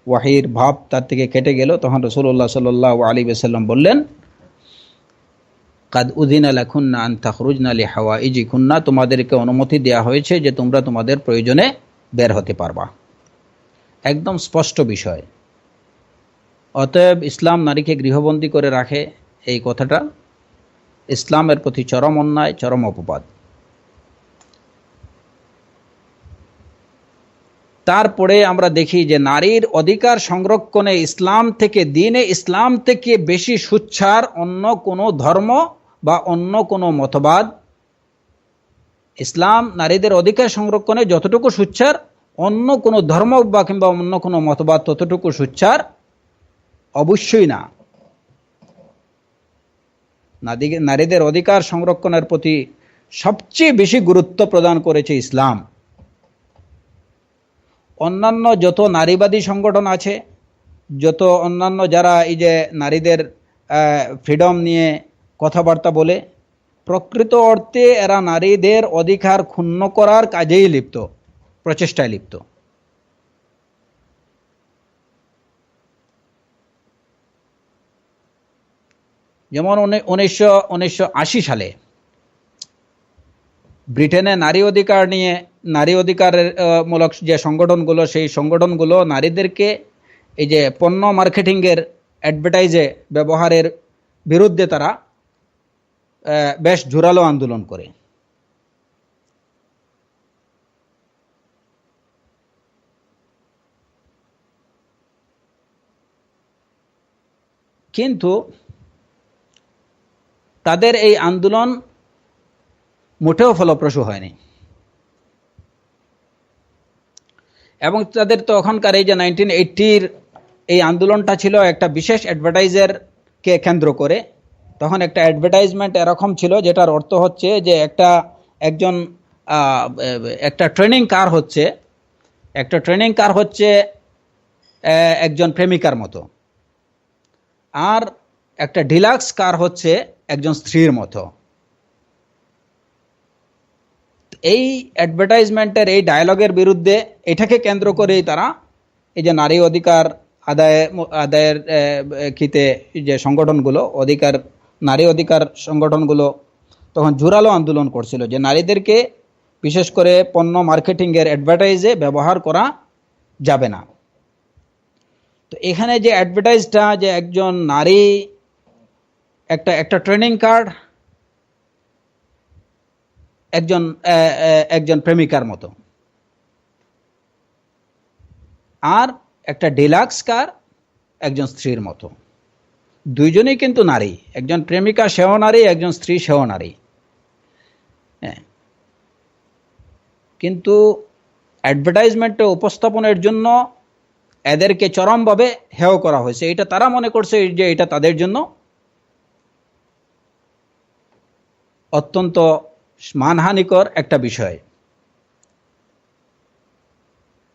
ওয়াহীর ভাব তার থেকে কেটে গেল, তখন রাসূলুল্লাহ সাল্লাল্লাহু আলাইহি ওয়াসাল্লাম বললেন, কাদ উযিনা লাকুন্না আন তাখরুজনা লিহাওয়াইজিকুন্না, তোমাদেরকে অনুমতি দেওয়া হয়েছে যে তোমরা তোমাদের প্রয়োজনে বের হতে পারবা। একদম স্পষ্ট বিষয়। অতএব ইসলাম নারীকে গৃহবন্দী করে রাখে, এই কথাটা ইসলামের প্রতি চরম অন্যায়, চরম অপবাদ। তারপরে আমরা দেখি যে নারীর অধিকার সংরক্ষণে ইসলাম থেকে, দ্বীনে ইসলাম থেকে বেশি সুচ্ছার অন্য কোনো ধর্ম বা অন্য কোনো মতবাদ, ইসলাম নারীদের অধিকার সংরক্ষণে যতটুকু সুচ্ছার, অন্য কোনো ধর্ম বা কিংবা অন্য কোনো মতবাদ ততটুকু সুচ্ছার অবশ্যই না। নারীদের অধিকার সংরক্ষণের প্রতি সবচেয়ে বেশি গুরুত্ব প্রদান করেছে ইসলাম। অন্যান্য যত নারীবাদী সংগঠন আছে, যত অন্যান্য যারা এই যে নারীদের ফ্রিডম নিয়ে কথাবার্তা বলে, প্রকৃত অর্থে এরা নারীদের অধিকার ক্ষুণ্ণ করার কাজেই লিপ্ত, প্রচেষ্টায় লিপ্ত। যেমন 1980 সালে ব্রিটেনে নারী অধিকার নিয়ে, নারী অধিকারের মূলক যে সংগঠনগুলো, সেই সংগঠনগুলো নারীদেরকে এই যে পণ্য মার্কেটিংয়ের, অ্যাডভার্টাইজে ব্যবহারের বিরুদ্ধে তারা বেশ জোরালো আন্দোলন করে। কিন্তু তাদের এই আন্দোলন মোটেও ফলপ্রসূ হয়নি, এবং তাদের তখনকার এই যে 1980-র এই আন্দোলনটা ছিল একটা বিশেষ অ্যাডভার্টাইজারকে কেন্দ্র করে। তখন একটা অ্যাডভার্টাইজমেন্ট এরকম ছিল যেটার অর্থ হচ্ছে যে একটা ট্রেনিং কার হচ্ছে একজন প্রেমিকার মতো, আর একটা ডিলাক্স কার হচ্ছে একজন স্ত্রীর মতো। এই অ্যাডভার্টাইজমেন্টের এই ডায়ালগের বিরুদ্ধে, এটাকে কেন্দ্র করেই তারা এই যে নারী অধিকার আদায়ের ক্ষেত্রে যে সংগঠনগুলো, নারী অধিকার সংগঠনগুলো তখন জোরালো আন্দোলন করছিল যে নারীদেরকে বিশেষ করে পণ্য মার্কেটিংয়ের অ্যাডভার্টাইজে ব্যবহার করা যাবে না। তো এখানে যে অ্যাডভার্টাইজটা, যে একজন নারী একটা ট্রেনিং কার্ড একজন প্রেমিকার মতো, আর একটা ডিলাক্স কার একজন স্ত্রীর মতো। দুইজনেই কিন্তু নারী, একজন প্রেমিকা সেও নারী, একজন স্ত্রী সেও নারী। কিন্তু অ্যাডভার্টাইজমেন্টে উপস্থাপনের জন্য এদেরকে চরমভাবে হেয় করা হয়েছে। এটা তারা মনে করছে যে এটা তাদের জন্য অত্যন্ত মানহানিকর একটা বিষয়।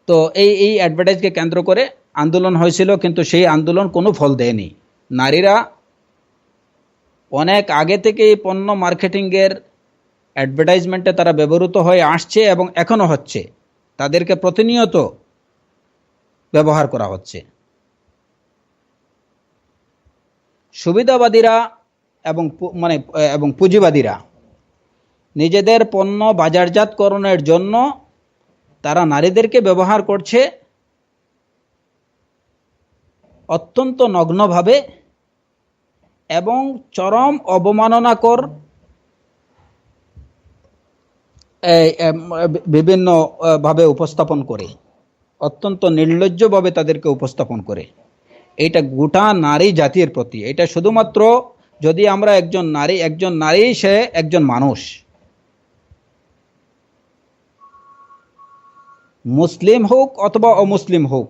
তো এই অ্যাডভার্টাইজকে কেন্দ্র করে আন্দোলন হয়েছিল, কিন্তু সেই আন্দোলন কোনো ফল দেয়নি। নারীরা অনেক আগে থেকেই পণ্য মার্কেটিংয়ের অ্যাডভার্টাইজমেন্টে তারা ব্যবহৃত হয়ে আসছে এবং এখনও হচ্ছে। তাদেরকে প্রতিনিয়ত ব্যবহার করা হচ্ছে। সুবিধাবাদীরা এবং পুঁজিবাদীরা নিজেদের পণ্য বাজারজাতকরণের জন্য তারা নারীদেরকে ব্যবহার করছে অত্যন্ত নগ্নভাবে এবং চরম অবমাননাকর বিভিন্নভাবে উপস্থাপন করে, অত্যন্ত নির্লজ্জভাবে তাদেরকে উপস্থাপন করে। এটা গোটা নারী জাতির প্রতি। এটা শুধুমাত্র যদি আমরা একজন নারী সে একজন মানুষ, মুসলিম হোক অথবা অমুসলিম হোক,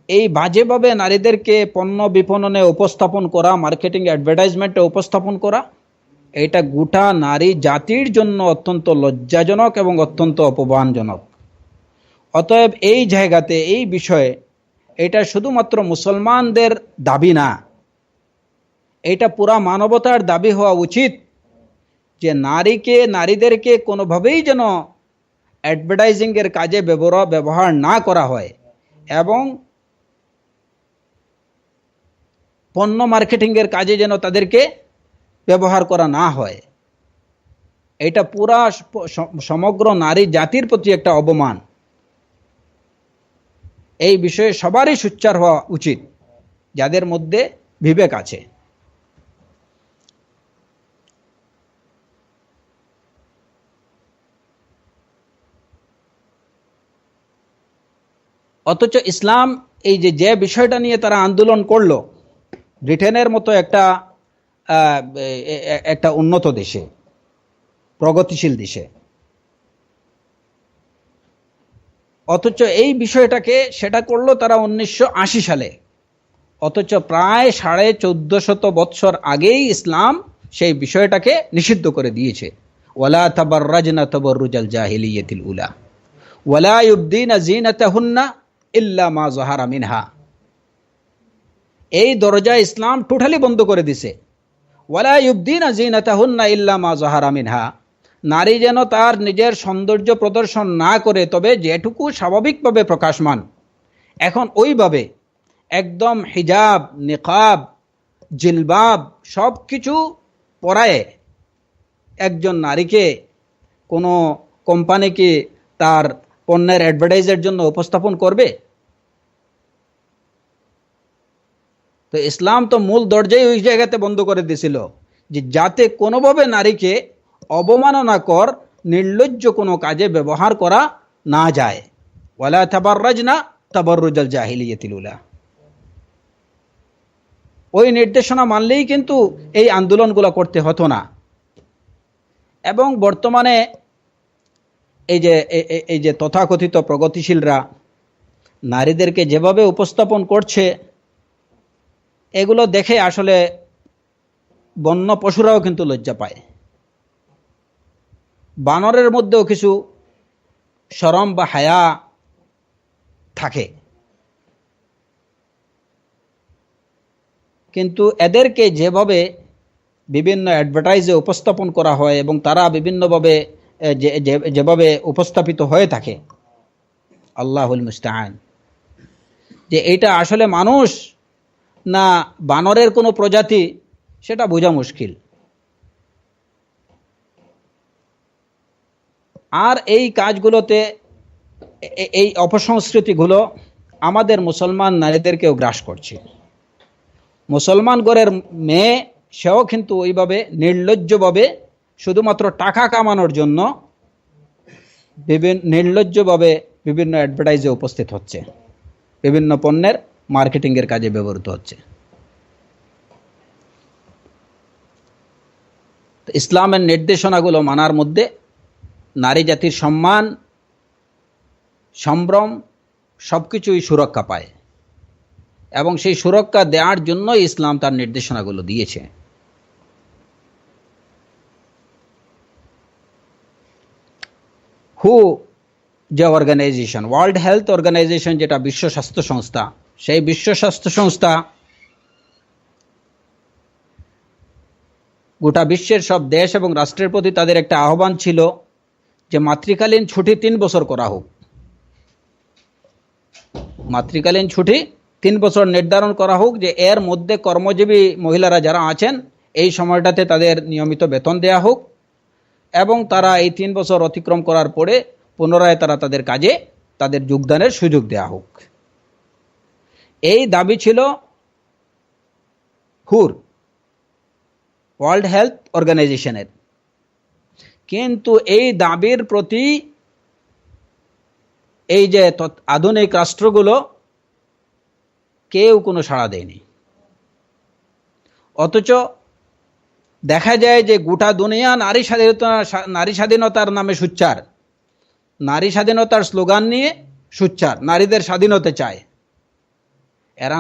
এই বাজেভাবে নারীদেরকে পণ্য বিপণনে উপস্থাপন করা, মার্কেটিং অ্যাডভার্টাইজমেন্টে উপস্থাপন করা, এটা গোটা নারী জাতির জন্য অত্যন্ত লজ্জাজনক এবং অত্যন্ত অপমানজনক। অতএব এই জায়গাতে, এই বিষয়ে, এটা শুধুমাত্র মুসলমানদের দাবি না, এটা পুরা মানবতার দাবি হওয়া উচিত যে নারীদেরকে কোনোভাবেই যেন অ্যাডভার্টাইজিংয়ের কাজে ব্যবহার না করা হয় এবং পণ্য মার্কেটিংয়ের কাজে যেন তাদেরকে ব্যবহার করা না হয়। এটা পুরা সমগ্র নারী জাতির প্রতি একটা অবমান। এই বিষয়ে সবারই সোচ্চার হওয়া উচিত, যাদের মধ্যে বিবেক আছে। অথচ ইসলাম এই যে বিষয়টা নিয়ে তারা আন্দোলন করলো, ব্রিটেনের মতো একটা উন্নত দেশে, প্রগতিশীল দেশে, অথচ এই বিষয়টাকে সেটা করলো তারা 1980 সালে। অথচ প্রায় 1450 বৎসর আগেই ইসলাম সেই বিষয়টাকে নিষিদ্ধ করে দিয়েছে। ওয়ালা তাবাররাজনা তাবাররুজাল জাহিলিয়াতিল উলা ওয়ালা ইউবদিনা জিনাতাহুন্না ইল্লা মা যাহারা মিনহা। এই দরজা ইসলাম টোটালি বন্ধ করে দিছে। ওয়ালা ইউবদিনা জিনাতাহুন্না ইল্লা মা যাহারা মিনহা, নারী যেন তার নিজের সৌন্দর্য প্রদর্শন না করে, তবে যেটুকু স্বাভাবিকভাবে প্রকাশমান। এখন ওইভাবে একদম হিজাব, নিকাব, জিলবাব সব কিছু পরায়ে একজন নারীকে কোনো কোম্পানি কি তার পণ্যের অ্যাডভার্টাইজের জন্য উপস্থাপন করবে? তো ইসলাম তো মূল দরজাই ওই জায়গাতে বন্ধ করে দিয়েছিল যে যাতে কোনোভাবে নারীকে অবমাননাকর নির্লজ্জ কোনো কাজে ব্যবহার করা না যায়। ওয়ালা তাবাররাজনা তাবাররুজাল জাহিলিয়াতিল উলা। ওই নির্দেশনা মানলেই কিন্তু এই আন্দোলনগুলো করতে হতো না। এবং বর্তমানে এই যে তথাকথিত প্রগতিশীলরা নারীদেরকে যেভাবে উপস্থাপন করছে, এগুলো দেখে আসলে বন্য পশুরাও কিন্তু লজ্জা পায়। বানরের মধ্যেও কিছু শরম বা হায়া থাকে, কিন্তু এদেরকে যেভাবে বিভিন্ন অ্যাডভার্টাইজে উপস্থাপন করা হয় এবং তারা বিভিন্নভাবে যেভাবে উপস্থাপিত হয়ে থাকে, আল্লাহুল মুস্তাআন, যে এটা আসলে মানুষ না বানরের কোনো প্রজাতি সেটা বোঝা মুশকিল। আর এই কাজগুলোতে এই অপসংস্কৃতিগুলো আমাদের মুসলমান নারীদেরকেও গ্রাস করছে। মুসলমান ঘরের মেয়ে সেও কিন্তু ওইভাবে নির্লজ্জভাবে শুধুমাত্র টাকা কামানোর জন্য নির্লজ্জভাবে বিভিন্ন অ্যাডভার্টাইজে উপস্থিত হচ্ছে, বিভিন্ন পণ্যের মার্কেটিংয়ের কাজে ব্যবহৃত হচ্ছে। ইসলামের নির্দেশনাগুলো মানার মধ্যে নারী জাতির সম্মান, সম্ভ্রম সবকিছুই সুরক্ষা পায়, এবং সেই সুরক্ষা দেওয়ার জন্য ইসলাম তার নির্দেশনাগুলো দিয়েছে। যে অর্গানাইজেশন, ওয়ার্ল্ড হেলথ অর্গানাইজেশন, যেটা বিশ্ব স্বাস্থ্য সংস্থা, সেই বিশ্ব স্বাস্থ্য সংস্থা গোটা বিশ্বের সব দেশ এবং রাষ্ট্রের প্রতি তাদের একটা আহ্বান ছিল যে মাতৃকালীন ছুটি 3 বছর করা হোক। মাতৃকালীন ছুটি 3 বছর নির্ধারণ করা হোক, যে এর মধ্যে কর্মজীবী মহিলারা যারা আছেন এই সময়টাতে তাদের নিয়মিত বেতন দেয়া হোক, এবং তারা এই 3 বছর অতিক্রম করার পরে পুনরায় তারা তাদের কাজে তাদের যোগদানের সুযোগ দেয়া হোক। এই দাবি ছিল ওয়ার্ল্ড হেলথ অর্গানাইজেশনের। কিন্তু এই দাবির প্রতি এই যে আধুনিক রাষ্ট্রগুলো কেউ কোনো সাড়া দেয়নি। অথচ দেখা যায় যে গোটা দুনিয়া নারী স্বাধীনতার নামে সুচ্চার, নারী স্বাধীনতার স্লোগান নিয়ে সুচ্চার, নারীদের স্বাধীনতা চায়। এরা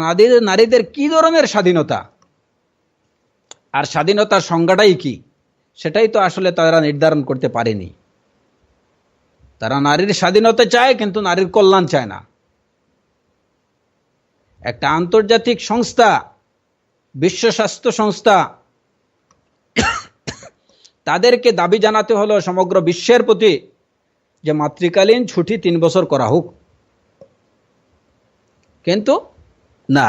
নারীদের কি ধরনের স্বাধীনতা আর স্বাধীনতার সংজ্ঞাটাই কি, সেটাই তো আসলে তারা নির্ধারণ করতে পারেনি। তারা নারীর স্বাধীনতা চায় কিন্তু নারীর কল্যাণ চায় না। একটা আন্তর্জাতিক সংস্থা, বিশ্ব স্বাস্থ্য সংস্থা, তাদেরকে দাবি জানাতে হলো সমগ্র বিশ্বের প্রতি যে মাতৃকালীন ছুটি 3 বছর করা হোক। কিন্তু না,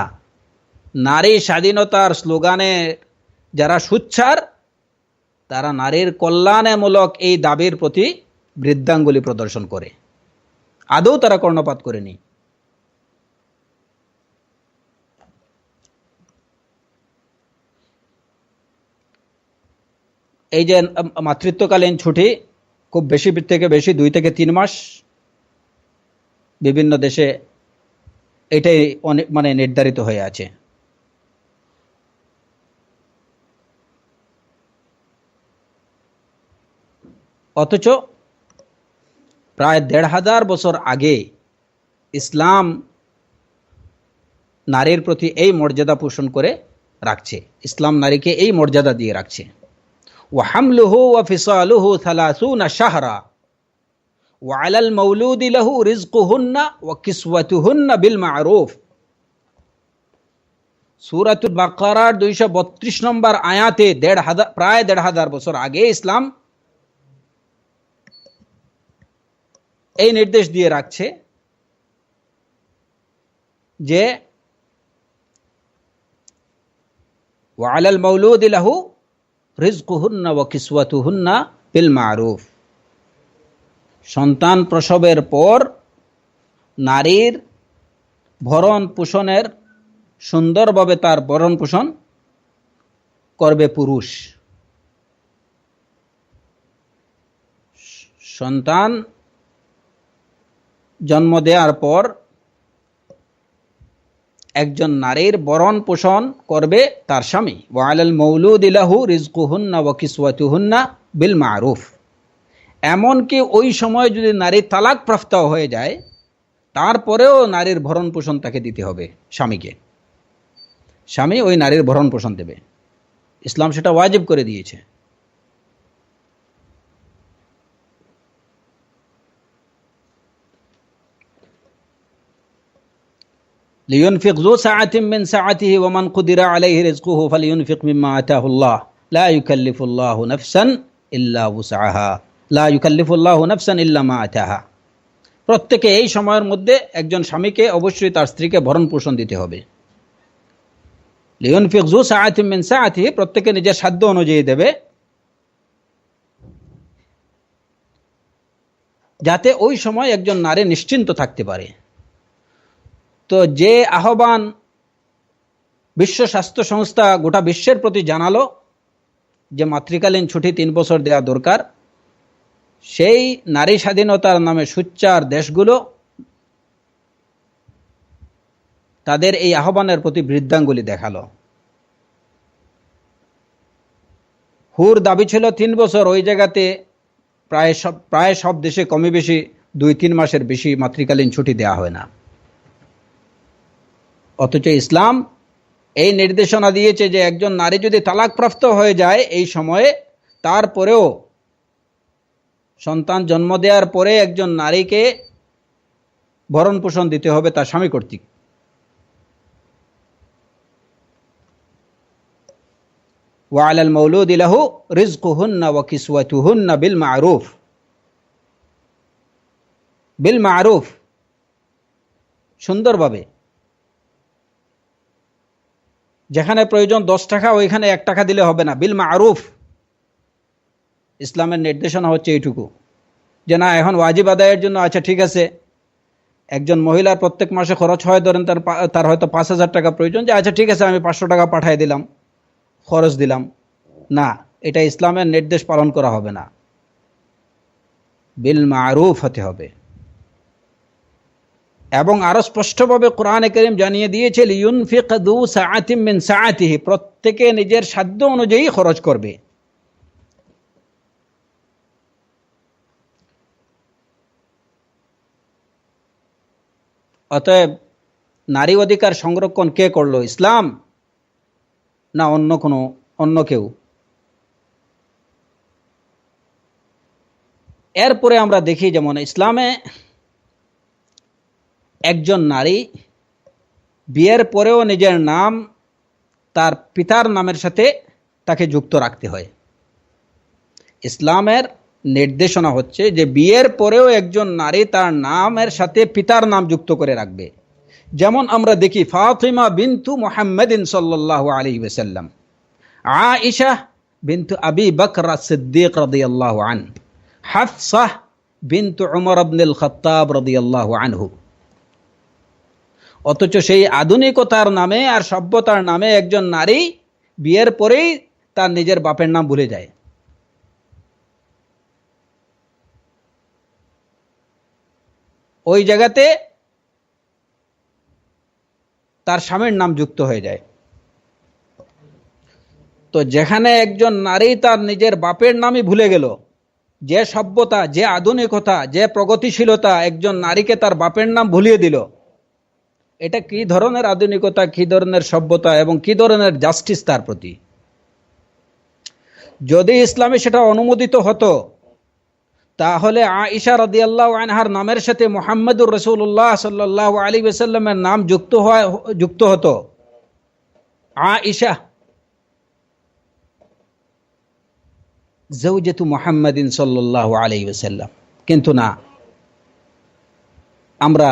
নারী স্বাধীনতার স্লোগানে যারা সুচ্চার, তারা নারীর কল্যাণমূলক এই দাবির প্রতি বৃদ্ধাঙ্গুলি প্রদর্শন করে, আদৌ তারা কর্ণপাত করেনি। এই যে মাতৃত্বকালীন ছুটি খুব বেশি থেকে বেশি 2 থেকে 3 মাস, বিভিন্ন দেশে এটাই অনেক নির্ধারিত হয়ে আছে। অথচ প্রায় 1500 বছর আগে ইসলাম নারীর প্রতি এই মর্যাদা পোষণ করে রাখছে, ইসলাম নারীকে এই মর্যাদা দিয়ে রাখছে। ওয়া হামলুহু ওয়া ফিসালুহু 30 শাহরা ওয়া আলাল মাউলুদি লাহু রিজকুহুন্না ওয়া কিসওয়াতুহুন্না বিল মা'রুফ। সূরাতুল বাকারার 232 নম্বর আয়াতে প্রায় 1500 বছর আগে ইসলাম এই নির্দেশ দিয়ে রাখছে যে ওয়া আলাল মাউলুদি লাহু রিজকুহুন্না ওয়া কিসওয়াতুহুন্না বিল মা'রুফ। সন্তান প্রসবের পর নারীর ভরণ পোষণের সুন্দরভাবে তার ভরণ পোষণ করবে পুরুষ। সন্তান জন্ম দেওয়ার পর একজন নারীর ভরণ পোষণ করবে তার স্বামী। ওয়ালাল মাউলুদি লাহু রিজকুহুন্না ওয়া কিসওয়াতুহুন্না বিল মারুফ। এমনকি ওই সময় যদি নারী তালাক প্রাপ্ত হয়ে যায়, তারপরেও নারীর ভরণ পোষণ তাকে দিতে হবে স্বামীকে। স্বামী ওই নারীর ভরণ পোষণ দেবে, ইসলাম সেটা ওয়াজিব করে দিয়েছে। লিয়ুনফিক যু সাআতিন মিন সাআতিহি ওয়া মান কুদিরা আলাইহি রিজকুহু ফালিয়ুনফিক মিম্মা আতাহুল্লাহ লা ইউকাল্লিফুল্লাহু নাফসান ইল্লা উসআহা লা ইউকাল্লিফুল্লাহু নাফসান ইল্লা মা আতাহা। প্রত্যেকে এই সময়ের মধ্যে একজন স্বামীকে অবশ্যই তার স্ত্রীকে ভরণ পোষণ দিতে হবে। লিয়ুনফিক যু সাআতিন মিন সাআতিহি, প্রত্যেকে নিজের সাধ্য অনুযায়ী দেবে, যাতে ওই সময় একজন নারী নিশ্চিন্ত থাকতে পারে। তো যে আহ্বান বিশ্ব স্বাস্থ্য সংস্থা গোটা বিশ্বের প্রতি জানালো যে মাতৃকালীন ছুটি 3 বছর দেওয়া দরকার, সেই নারী স্বাধীনতার নামে সুচ্চার দেশগুলো তাদের এই আহ্বানের প্রতি বৃদ্ধাঙ্গুলি দেখালো। হুর দাবি ছিল 3 বছর, ওই জায়গাতে প্রায় সব দেশে কমে বেশি 2-3 মাসের বেশি মাতৃকালীন ছুটি দেওয়া হয় না। অথচ ইসলাম এই নির্দেশনা দিয়েছে যে একজন নারী যদি তালাকপ্রাপ্ত হয়ে যায় এই সময়ে, তারপরেও সন্তান জন্ম দেওয়ার পরে একজন নারীকে ভরণ পোষণ দিতে হবে তার স্বামী কর্তৃক। ওয়ালাল মাউলুদি লাহু রিজকুহুন্না ওয়া কিসওয়াতুহুন্না বিল মারুফ। বিল মারুফ, সুন্দরভাবে। যেখানে প্রয়োজন 10 টাকা, ওইখানে 1 টাকা দিলে হবে না, বিল মারুফ। ইসলামের নির্দেশনা হচ্ছে এইটুকু, যে না এখন ওয়াজিব আদায়ের জন্য, আচ্ছা ঠিক আছে, একজন মহিলার প্রত্যেক মাসে খরচ হয়, ধরেন তার হয়তো 5,000 টাকা প্রয়োজন, যে আচ্ছা ঠিক আছে আমি 500 টাকা পাঠিয়ে দিলাম, খরচ দিলাম। না, এটা ইসলামের নির্দেশ পালন করা হবে না, বিল মারুফ হতে হবে। এবং আরো স্পষ্টভাবে কোরআনে কারীম জানিয়ে দিয়েছে লিয়ুনফিক যু সাআতিন মিন সাআতিহি, প্রত্যেকে নিজের সাধ্য অনুযায়ী খরচ করবে। অতএব নারী অধিকার সংরক্ষণ কে করলো, ইসলাম না অন্য কেউ? এরপরে আমরা দেখি যেমন ইসলামে একজন নারী বিয়ের পরেও নিজের নাম তার পিতার নামের সাথে তাকে যুক্ত রাখতে হয়। ইসলামের নির্দেশনা হচ্ছে যে বিয়ের পরেও একজন নারী তার নামের সাথে পিতার নাম যুক্ত করে রাখবে। যেমন আমরা দেখি ফাতিমা বিনতু মুহাম্মাদিন সাল্লাল্লাহু আলাইহি ওয়াসাল্লাম, আয়েশা বিনতু আবি বকর সিদ্দিক রাদিয়াল্লাহু আনহু, হাফসা বিনতু উমর ইবনুল খাত্তাব রাদিয়াল্লাহু আনহু। অথচ সেই আধুনিকতার নামে আর সভ্যতার নামে একজন নারী বিয়ের পরেই তার নিজের বাপের নাম ভুলে যায়। ওই জায়গাতে তার স্বামীর নাম যুক্ত হয়ে যায়। তো যেখানে একজন নারী তার নিজের বাপের নামই ভুলে গেল, যে সভ্যতা, যে আধুনিকতা, যে প্রগতিশীলতা একজন নারীকে তার বাপের নাম ভুলিয়ে দিল, এটা কি ধরনের আধুনিকতা, কি ধরনের সভ্যতা এবং কি ধরনের জাস্টিস তার প্রতি? যদি ইসলামে সেটা অনুমোদিত হতো, তাহলে আয়েশা রাদিয়াল্লাহু আনহার নামের সাথে মুহাম্মদুর রাসূলুল্লাহ সাল্লাল্লাহু আলাইহি ওয়াসাল্লামের নাম যুক্ত হতো, আয়েশা জাওজাতু মুহাম্মাদিন সাল্লাল্লাহু আলাইহি ওয়াসাল্লাম। কিন্তু না, আমরা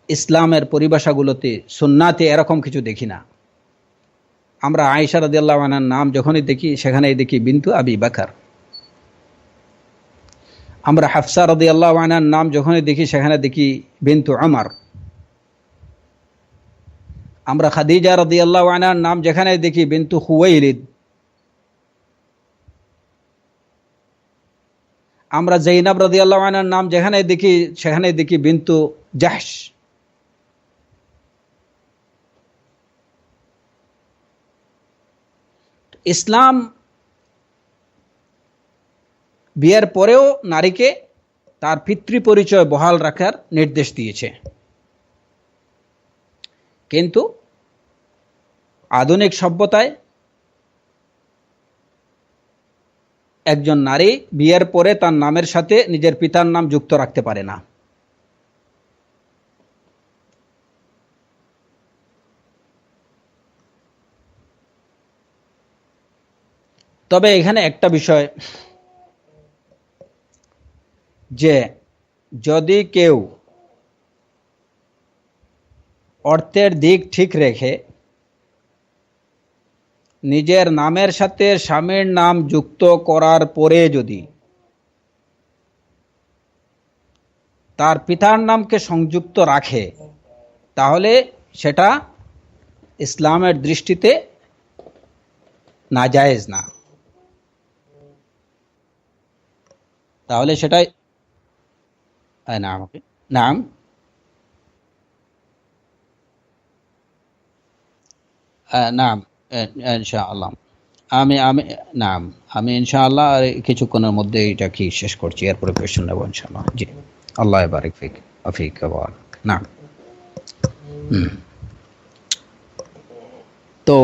ইসলামের পরিভাষাগুলোতে, সুন্নাতে এরকম কিছু দেখি না। আমরা আয়েশা রাদিয়াল্লাহু আনহার নাম যখনই দেখি সেখানেই দেখি বিনতু আবি বকর। আমরা হাফসা রাদিয়াল্লাহু আনহার নাম যখনই দেখি সেখানে দেখি বিনতু উমর। আমরা খাদিজা রাদিয়াল্লাহু আনহার নাম যেখানে দেখি বিনতু খুওয়াইলিদ, আমরা যায়েনাব রাদিয়াল্লাহু আনহার নাম যেখানে দেখি সেখানে দেখি বিনতু জাহশ। ইসলাম বিয়ের পরেও নারীকে তার পিতৃ পরিচয় বহাল রাখার নির্দেশ দিয়েছে, কিন্তু আধুনিক সভ্যতায় একজন নারী বিয়ের পরে তার নামের সাথে নিজের পিতার নাম যুক্ত রাখতে পারে না। তবে এখানে একটা বিষয়, যে যদি কেউ অর্থের দিক ঠিক রেখে নিজের নামের সাথে স্বামীর নাম যুক্ত করার পরে যদি তার পিতার নামকে সংযুক্ত রাখে, তাহলে সেটা ইসলামের দৃষ্টিতে নাজায়েজ না। তাহলে সেটাই নাম নাম নাম ইনশাআল্লাহ আমি আমি নাম আমি ইনশাআল্লাহ কিছুক্ষণের মধ্যে এটা কি শেষ করছি, এরপরে কোয়েশ্চেন নেব ইনশাআল্লাহ। জি, আল্লাহ বারিক ফিক আফিক নাম। তো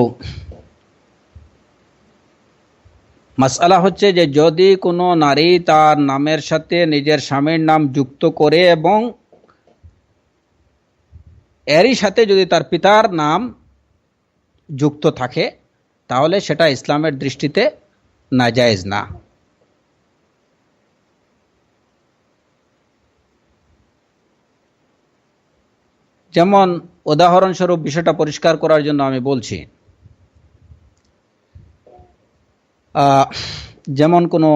মাসআলা হচ্ছে যে যদি কোনো নারী তার নামের সাথে নিজের স্বামীর নাম যুক্ত করে এবং এরই সাথে যদি তার পিতার নাম যুক্ত থাকে, তাহলে সেটা ইসলামের দৃষ্টিতে নাজায়েজ না। যেমন উদাহরণস্বরূপ বিষয়টা পরিষ্কার করার জন্য আমি বলছি, যেমন কোনো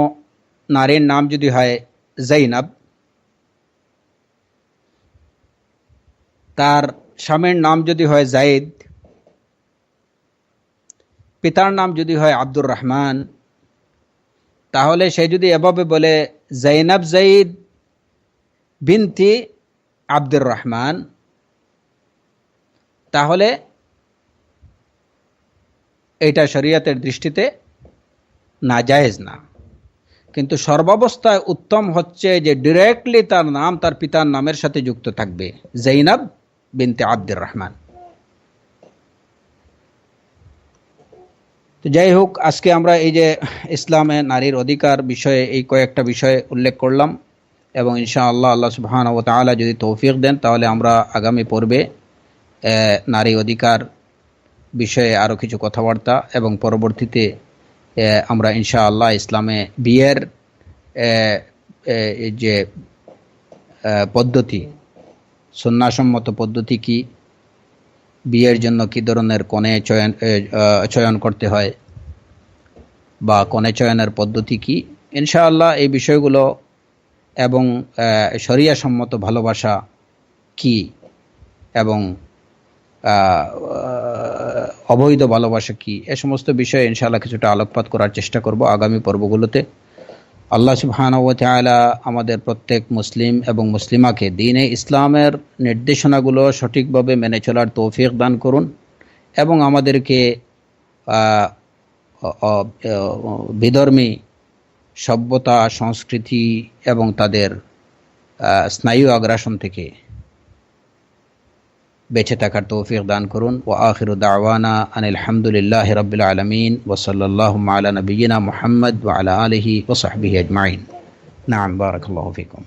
নারীর নাম যদি হয় যায়েনাব, তার স্বামীর নাম যদি হয় যায়েদ, পিতার নাম যদি হয় আব্দুর রহমান, তাহলে সে যদি এভাবে বলে যায়েনাব যায়েদ বিনতি আব্দুর রহমান, তাহলে এটা শরীয়তের দৃষ্টিতে নাজায়েজ না। কিন্তু সর্বাবস্থায় উত্তম হচ্ছে যে ডিরেক্টলি তার নাম তার পিতার নামের সাথে যুক্ত থাকবে, যায়েনাব বিনতে আব্দুর রহমান। তো যাই হোক, আজকে আমরা এই যে ইসলামে নারীর অধিকার বিষয়ে এই কয়েকটা বিষয় উল্লেখ করলাম, এবং ইনশাআল্লাহ আল্লাহ সুবহানাহু ওয়া তাআলা যদি তৌফিক দেন তাহলে আমরা আগামী পর্বে নারী অধিকার বিষয়ে আরও কিছু কথাবার্তা, এবং পরবর্তীতে আমরা ইনশাআল্লাহ ইসলামে বিয়ের যে পদ্ধতি, সুন্নাহসম্মত পদ্ধতি কি, বিয়ের জন্য কি ধরনের কনে চয়ন করতে হয় বা কনে চয়নের পদ্ধতি কি, ইনশাআল্লাহ এই বিষয়গুলো, এবং শরিয়াসম্মত ভালোবাসা কি এবং অবৈধ ভালোবাসা কি, এ সমস্ত বিষয়ে ইনশাআল্লাহ কিছুটা আলোকপাত করার চেষ্টা করব আগামী পর্বগুলোতে। আল্লাহ সুবহানাহু ওয়া তাআলা আমাদের প্রত্যেক মুসলিম এবং মুসলিমাকে দ্বীনে ইসলামের নির্দেশনাগুলো সঠিকভাবে মেনে চলার তৌফিক দান করুন, এবং আমাদেরকে বিধর্মী সভ্যতা, সংস্কৃতি এবং তাদের স্নায়ু আগ্রাসন থেকে বেঁচে থাকার তৌফিক দান করুন। ওয়া আখিরু দাওয়ানা আনিল হামদুলিল্লাহি রাব্বিল আলামিন ওয়া সাল্লাল্লাহু আলা নাবিয়িনা মুহাম্মদ ওয়া আলা আলিহি ওয়া সাহবিহি আজমাইন। নাম, বারাকাল্লাহু ফিকুম।